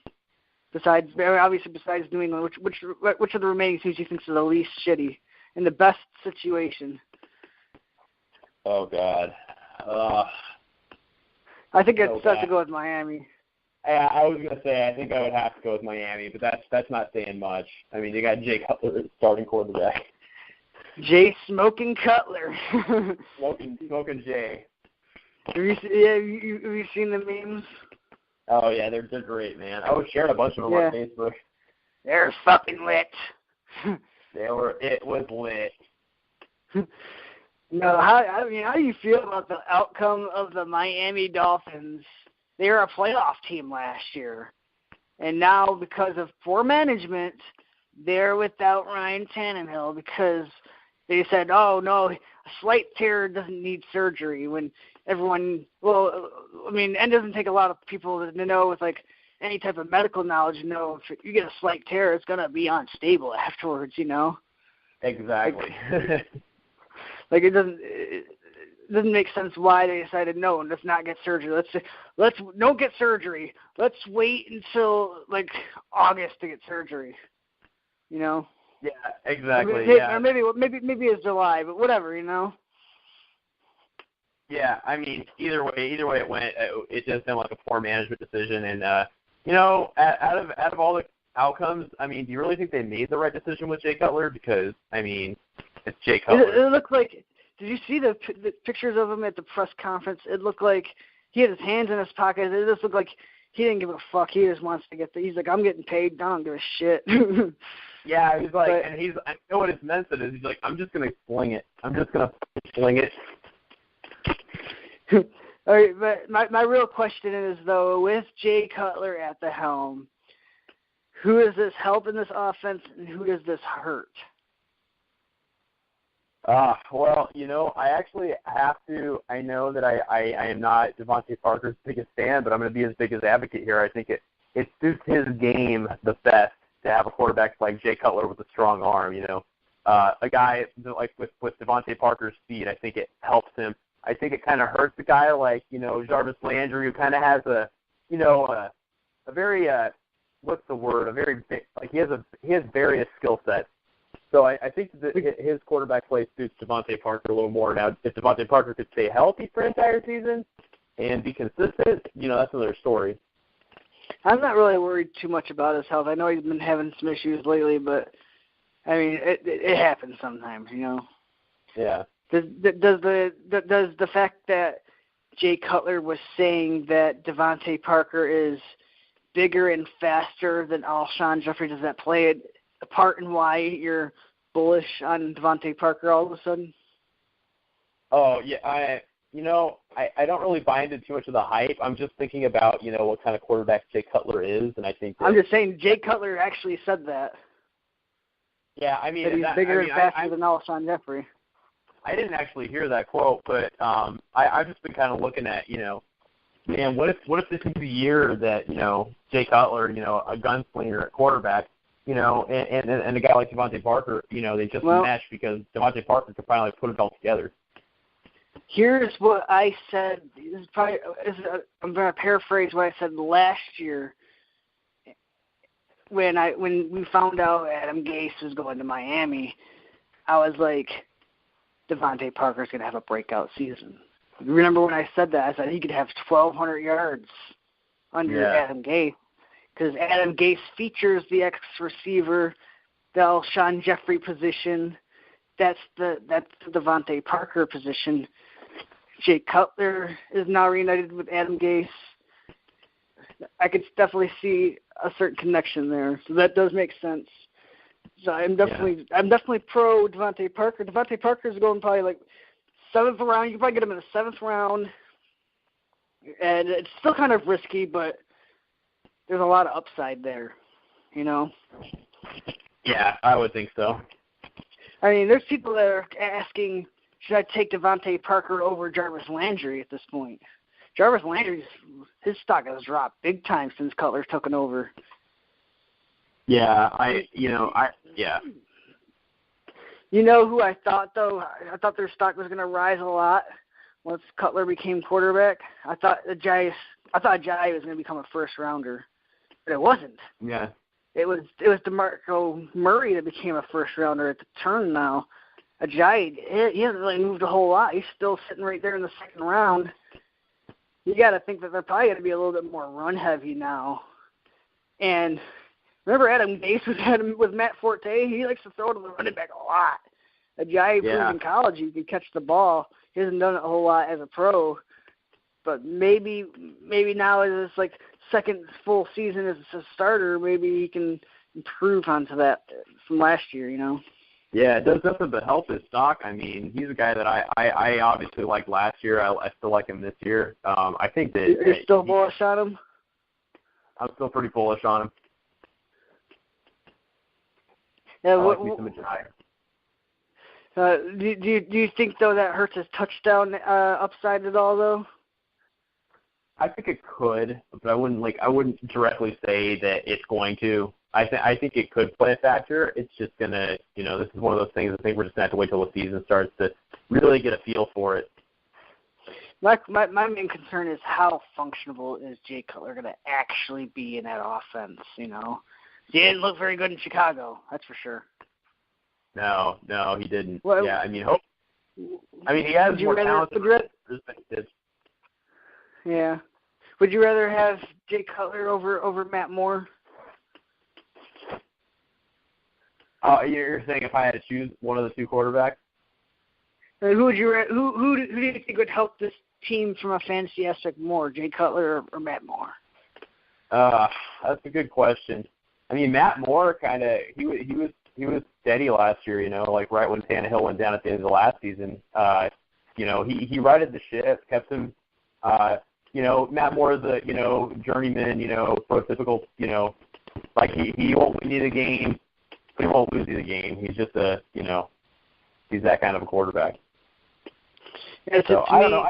Besides New England, which of the remaining teams do you think is the least shitty in the best situation? Oh God. I think it's tough to go with Miami. I was gonna say I think I would have to go with Miami, but that's not saying much. I mean, you got Jay Cutler starting quarterback. Jay Smoking Cutler. Smoking Jay. Have you seen the memes? Oh yeah, they're great, man. I was sharing a bunch of them on Facebook. They're fucking lit. It was lit. No, how do you feel about the outcome of the Miami Dolphins? They were a playoff team last year, and now because of poor management, they're without Ryan Tannehill because they said, "Oh no, a slight tear doesn't need surgery." When everyone, it doesn't take a lot of people to know with like any type of medical knowledge. If you get a slight tear, it's gonna be unstable afterwards. Exactly. Like it doesn't make sense why they decided no, let's not get surgery. Let's don't get surgery. Let's wait until like August to get surgery. Yeah, exactly. Or maybe it's July, but whatever. Yeah, I mean, either way it went. It just seemed like a poor management decision, and out of all the outcomes, I mean, do you really think they made the right decision with Jay Cutler? Because I mean, it's Jay Cutler. It looked like. Did you see the pictures of him at the press conference? It looked like he had his hands in his pockets. It just looked like he didn't give a fuck. He just wants to get he's like, I'm getting paid. I don't give a shit. Yeah, he's like, I know what his method is. He's like, I'm just gonna sling it. I'm just gonna sling it. All right, but my real question is, though, with Jay Cutler at the helm, who does this help in this offense, and who does this hurt? Well, I actually have to. I know that I am not Devontae Parker's biggest fan, but I'm going to be his biggest advocate here. I think it suits his game the best to have a quarterback like Jay Cutler with a strong arm. A guy like with Devontae Parker's speed, I think it helps him. I think it kind of hurts a guy like Jarvis Landry, who kind of has a very what's the word? A very big, like he has various skill sets. So I think that his quarterback play suits Devontae Parker a little more. Now, if Devontae Parker could stay healthy for an entire season and be consistent, that's another story. I'm not really worried too much about his health. I know he's been having some issues lately, but I mean, it happens sometimes, Yeah. Does the fact that Jay Cutler was saying that Devontae Parker is bigger and faster than Alshon Jeffrey, does that play a part in why you're bullish on Devontae Parker all of a sudden? Oh yeah, I don't really buy into too much of the hype. I'm just thinking about what kind of quarterback Jay Cutler is, and I think that, I'm just saying Jay Cutler actually said that. Yeah, I mean that he's bigger and faster than Alshon Jeffrey. I didn't actually hear that quote, but I've just been kind of looking at man, what if this is the year that Jay Cutler, a gunslinger at quarterback, and a guy like Devontae Parker, they just mesh because Devontae Parker could finally put it all together. Here's what I said. I'm going to paraphrase what I said last year when we found out Adam Gase was going to Miami. I was like, Devontae Parker's going to have a breakout season. Remember when I said that? I said he could have 1,200 yards under Adam Gase, because Adam Gase features the X receiver, the Alshon Jeffrey position. That's the Devontae Parker position. Jay Cutler is now reunited with Adam Gase. I could definitely see a certain connection there, so that does make sense. So I'm definitely pro Devontae Parker. Devontae Parker is going probably like 7th round. You can probably get him in the 7th round, and it's still kind of risky, but there's a lot of upside there, Yeah, I would think so. I mean, there's people that are asking, should I take Devontae Parker over Jarvis Landry at this point? Jarvis Landry's his stock has dropped big time since Cutler's taken over. Yeah, You know who I thought, though? I thought their stock was going to rise a lot once Cutler became quarterback. I thought Ajayi was going to become a first-rounder, but it wasn't. Yeah. It was DeMarco Murray that became a first-rounder at the turn now. Ajayi, he hasn't really moved a whole lot. He's still sitting right there in the 2nd round. You got to think that they're probably going to be a little bit more run-heavy now. And remember Adam Gase with Matt Forte? He likes to throw to the running back a lot. Ajayi proved in college he could catch the ball. He hasn't done it a whole lot as a pro. But maybe now as his like 2nd full season as a starter, maybe he can improve onto that from last year, Yeah, it does nothing but help his stock. I mean, he's a guy that I obviously liked last year. I still like him this year. I think that you're still bullish on him. I'm still pretty bullish on him. Yeah, I like me some Ajayi. Do you think though that hurts his touchdown upside at all though? I think it could, but I wouldn't directly say that it's going to. I think it could play a factor. It's just gonna, this is one of those things. I think we're just gonna have to wait till the season starts to really get a feel for it. My main concern is how functional is Jay Cutler gonna actually be in that offense? He didn't look very good in Chicago, that's for sure. No, he didn't. Well, yeah, he has more talent than he did. Yeah. Would you rather have Jay Cutler over Matt Moore? You're saying if I had to choose one of the two quarterbacks? Who do you think would help this team from a fantasy aspect more, Jay Cutler or Matt Moore? That's a good question. I mean, Matt Moore he was steady last year, like right when Tannehill went down at the end of the last season. He righted the ship, kept him. Matt Moore is a journeyman, prototypical, like he won't win you the game, but he won't lose you the game. He's just he's that kind of a quarterback. Yeah, so I don't know.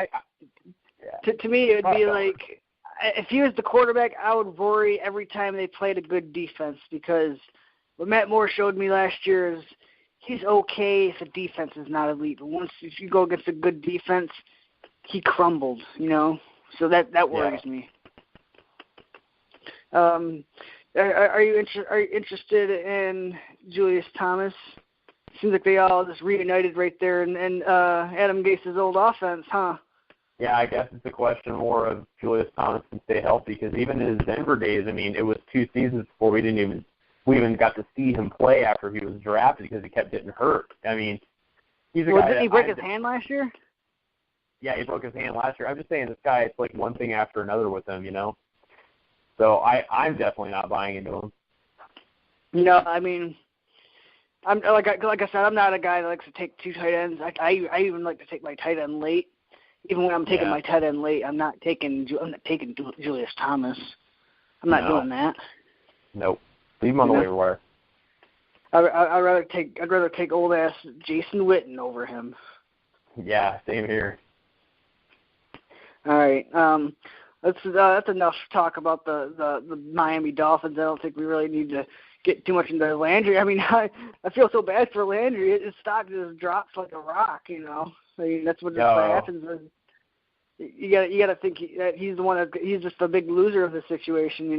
To me, it would be like, if he was the quarterback, I would worry every time they played a good defense, because what Matt Moore showed me last year is he's okay if the defense is not elite. But if you go against a good defense, he crumbled, So that worries me. Are you interested in Julius Thomas? Seems like they all just reunited right there in Adam Gase's old offense, huh? Yeah, I guess it's a question more of Julius Thomas can stay healthy, because even in his Denver days, I mean, it was 2 seasons before we even got to see him play after he was drafted, because he kept getting hurt. I mean, he's a guy. Didn't he break his hand last year? Yeah, he broke his hand last year. I'm just saying, this guy, it's like one thing after another with him, So I'm definitely not buying into him. No, I mean, I'm like I said, I'm not a guy that likes to take 2 tight ends. I even like to take my tight end late. Even when I'm taking my tight end late, I'm not taking Julius Thomas. I'm not doing that. Nope. Leave him on the waiver wire. I'd rather take old ass Jason Witten over him. Yeah, same here. All right. That's enough talk about the Miami Dolphins. I don't think we really need to get too much into Landry. I mean, I feel so bad for Landry. His stock just drops like a rock, I mean, that's what happens. You got to think that he's the one. He's just a big loser of the situation,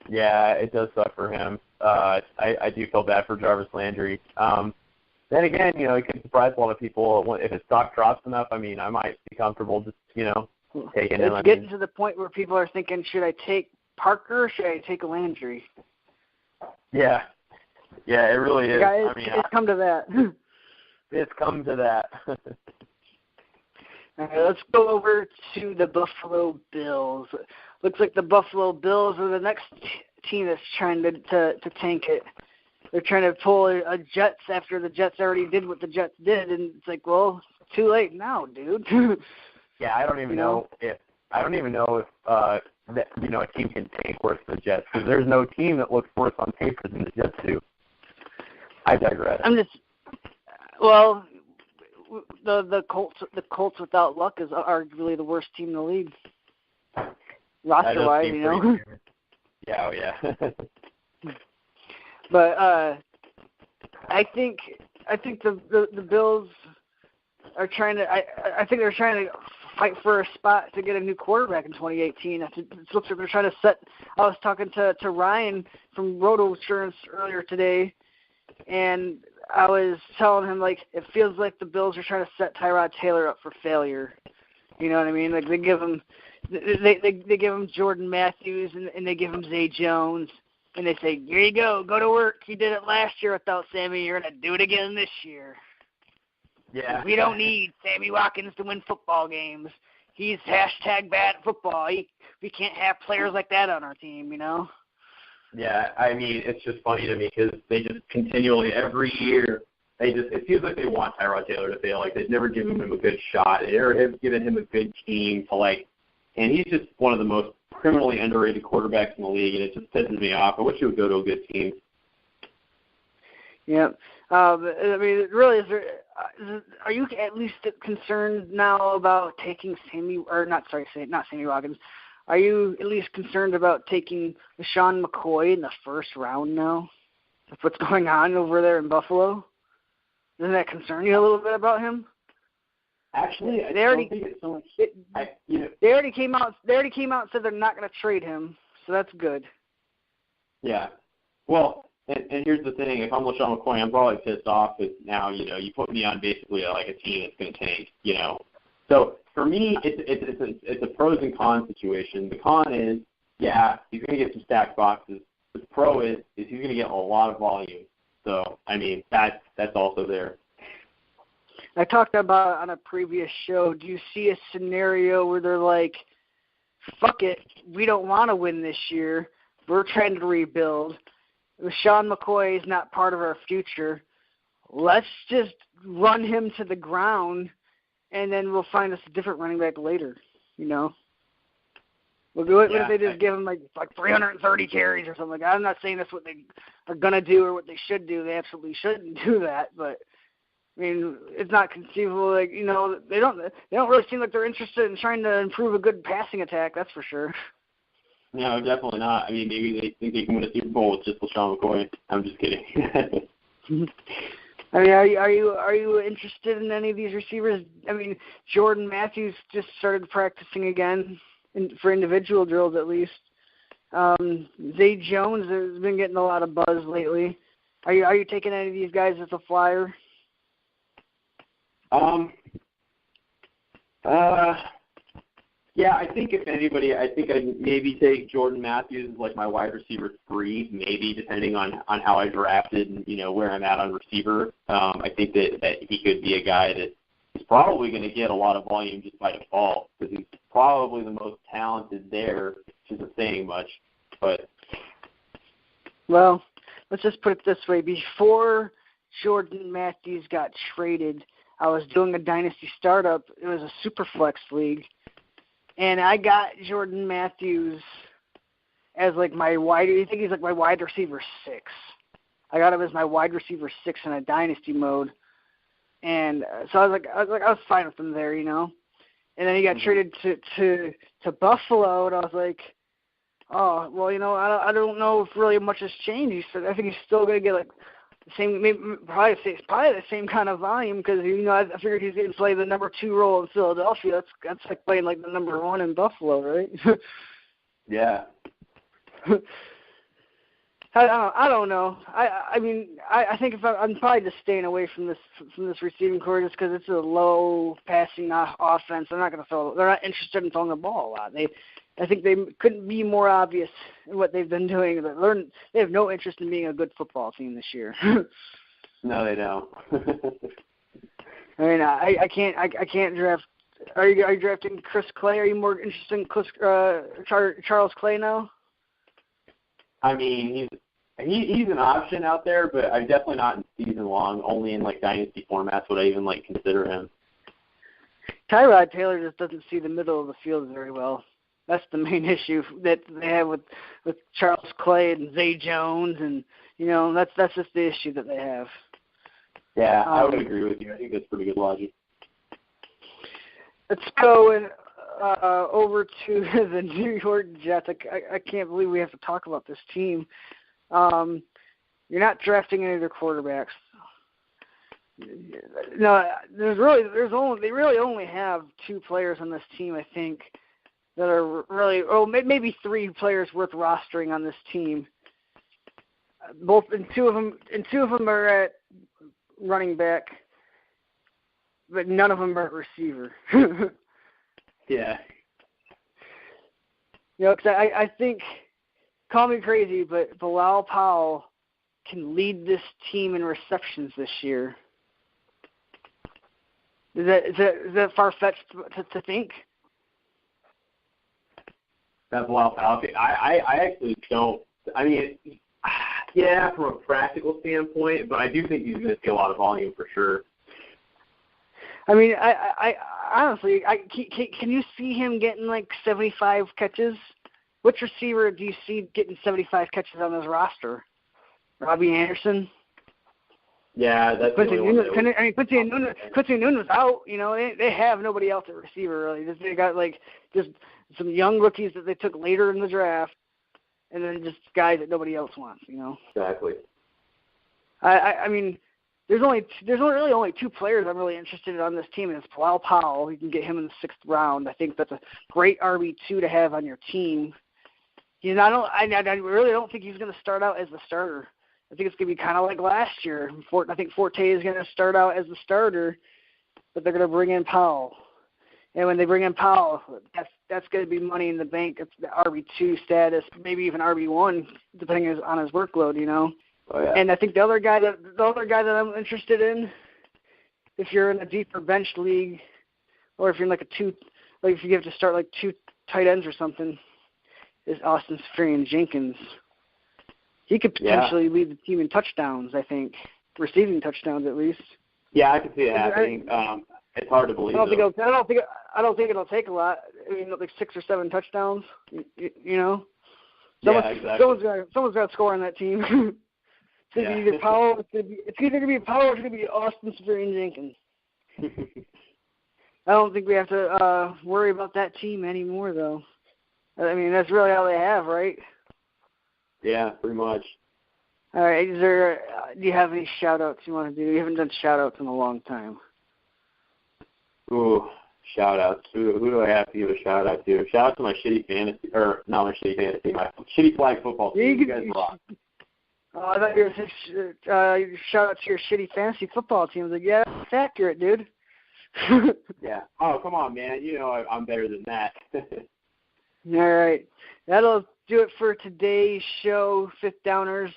Yeah, it does suck for him. I do feel bad for Jarvis Landry. Then again, he can surprise a lot of people. If his stock drops enough, I mean, I might be comfortable just, taking him. It's getting to the point where people are thinking, should I take Parker or should I take Landry? Yeah, it really is. Guys, it's come to that. It's come to that. All right, let's go over to the Buffalo Bills. Looks like the Buffalo Bills are the next team that's trying to tank it. They're trying to pull a Jets after the Jets already did what the Jets did, and it's like, well, it's too late now, dude. Yeah, I don't even know if that a team can tank worse than the Jets, because there's no team that looks worse on paper than the Jets do. I digress. The Colts without luck is arguably the worst team in the league, roster-wise, Yeah, yeah. But I think the Bills are trying to. I think they're trying to fight for a spot to get a new quarterback in 2018. It looks like they're trying to set. I was talking to Ryan from Rotosurance earlier today, and I was telling him, like, it feels like the Bills are trying to set Tyrod Taylor up for failure. You know what I mean? Like, they give him Jordan Matthews and they give him Zay Jones, and they say, here you go to work. You did it last year without Sammy. You're going to do it again this year. Yeah. We don't need Sammy Watkins to win football games. He's hashtag bad at football. We can't have players like that on our team, Yeah, I mean, it's just funny to me because they just continually, every year, it seems like they want Tyrod Taylor to fail. Like, they've never given him a good shot. They never have given him a good team to, and he's just one of the most criminally underrated quarterbacks in the league, and it just pisses me off. I wish he would go to a good team. Yeah. I mean, really, are you at least concerned now about taking not Sammy Watkins. Are you at least concerned about taking LaShawn McCoy in the first round now? With what's going on over there in Buffalo? Doesn't that concern you a little bit about him? Actually, I don't think it's so much. They already came out and said they're not going to trade him, so that's good. Yeah. Well, and here's the thing: if I'm LaShawn McCoy, I'm probably pissed off because now you put me on basically like a team that's going to tank. So for me, it's a pros and cons situation. The con is, yeah, he's going to get some stacked boxes. The pro is he's going to get a lot of volume. So I mean, that's also there. I talked about on a previous show, do you see a scenario where they're like, fuck it, we don't want to win this year. We're trying to rebuild. Sean McCoy is not part of our future. Let's just run him to the ground, and then we'll find us a different running back later, you know? What if they just give him like 330 carries or something like that? I'm not saying that's what they are going to do or what they should do. They absolutely shouldn't do that, but I mean, it's not conceivable. Like, you know, they don't really seem like they're interested in trying to improve a good passing attack. That's for sure. No, definitely not. I mean, maybe they think they can win a Super Bowl with just LeSean McCoy. I'm just kidding. I mean, are you interested in any of these receivers? I mean, Jordan Matthews just started practicing again for individual drills, at least. Zay Jones has been getting a lot of buzz lately. Are you taking any of these guys as a flyer? Yeah, I think if anybody, I think I'd maybe take Jordan Matthews as like my wide receiver 3, maybe depending on how I drafted and, you know, where I'm at on receiver. I think that he could be a guy that is probably going to get a lot of volume just by default because he's probably the most talented there, which isn't saying much. But well, let's just put it this way. Before Jordan Matthews got traded, I was doing a dynasty startup. It was a super flex league. And I got Jordan Matthews as like my wide. I think he's like my wide receiver 6. I got him as my wide receiver 6 in a dynasty mode, and so I was fine with him there, you know. And then he got traded to Buffalo, and I was like, oh well, you know, I don't know if really much has changed. So I think he's still gonna get like the same, probably the same kind of volume because, you know, I figured he's going to play the number 2 role in Philadelphia. That's like playing like the number 1 in Buffalo, right? Yeah. I don't know. I mean, I think if I'm probably just staying away from this receiving core just because it's a low passing offense. They're not interested in throwing the ball a lot. I think they couldn't be more obvious in what they've been doing. They have no interest in being a good football team this year. No, they don't. I mean, I can't draft. Are you drafting Chris Clay? Are you more interested in Charles Clay now? I mean, he's an option out there, but I'm definitely not in season long. Only in like dynasty formats would I even like consider him. Tyrod Taylor just doesn't see the middle of the field very well. That's the main issue that they have with Charles Clay and Zay Jones, and you know that's just the issue that they have. Yeah, I would agree with you. I think that's pretty good logic. Let's go over to the New York Jets. I can't believe we have to talk about this team. You're not drafting any of their quarterbacks. No, they really only have 2 players on this team, I think, that are really, maybe 3 players worth rostering on this team. Two of them are at running back, but none of them are at receiver. Yeah. You know, because I think, call me crazy, but Bilal Powell can lead this team in receptions this year. Is that far-fetched to think? That's Bilal Powell. I actually don't. I mean, yeah, from a practical standpoint, but I do think he's going to see a lot of volume for sure. I mean, I honestly, can you see him getting like 75 catches? Which receiver do you see getting 75 catches on his roster? Robbie Anderson? Yeah, that's Quincy Nunez out. You know, they have nobody else at receiver really. They got like just some young rookies that they took later in the draft, and then just guys that nobody else wants. You know. Exactly. I mean, there's really only 2 players I'm really interested in on this team, and it's Bilal Powell. You can get him in the 6th round. I think that's a great RB2 to have on your team. I really don't think he's going to start out as the starter. I think it's going to be kind of like last year. I think Forte is going to start out as the starter, but they're going to bring in Powell. And when they bring in Powell, that's going to be money in the bank. It's the RB2 status, maybe even RB1, depending on his workload, you know. Oh, yeah. And I think the other guy that I'm interested in if you're in a deeper bench league, or if you're in like if you have to start like 2 tight ends or something, is Austin Seferian-Jenkins. He could potentially lead the team in touchdowns, I think, receiving touchdowns at least. Yeah, I can see it happening. It's hard to believe. I don't think it'll take a lot. I mean, like 6 or 7 touchdowns. You know. Exactly. Someone's got to score on that team. It's gonna be either Powell. It's either gonna be Powell or it's gonna be Austin Seferian-Jenkins. I don't think we have to worry about that team anymore, though. I mean, that's really all they have, right? Yeah, pretty much. All right. Do you have any shout-outs you want to do? You haven't done shout-outs in a long time. Ooh, shout-outs. Who do I have to give a shout-out to? Shout-out to my shitty fantasy, or not my shitty fantasy, my shitty flag football team. You guys rock. I thought you were saying shout-out to your shitty fantasy football team. I was like, yeah, that's accurate, dude. Yeah. Oh, come on, man. You know I'm better than that. All right. That'll do it for today's show, Fifth Downers.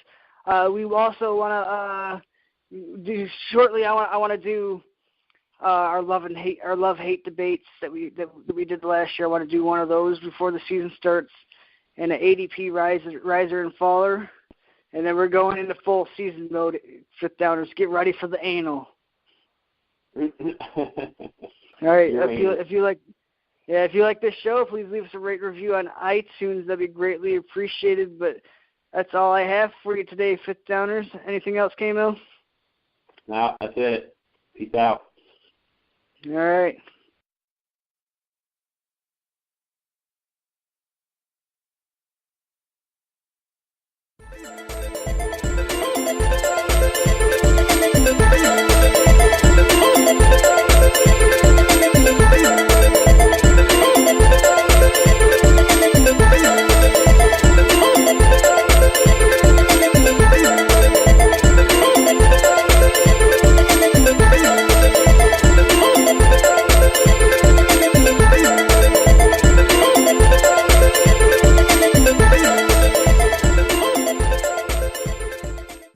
We also want to do shortly. I want to do our love-hate debates that we did last year. I want to do one of those before the season starts, and an ADP riser and faller, and then we're going into full season mode. Fifth Downers, get ready for the anal. All right. If you like this show, please leave us a rate review on iTunes. That'd be greatly appreciated. But that's all I have for you today, Fifth Downers. Anything else, K-Mill? No, that's it. Peace out. All right.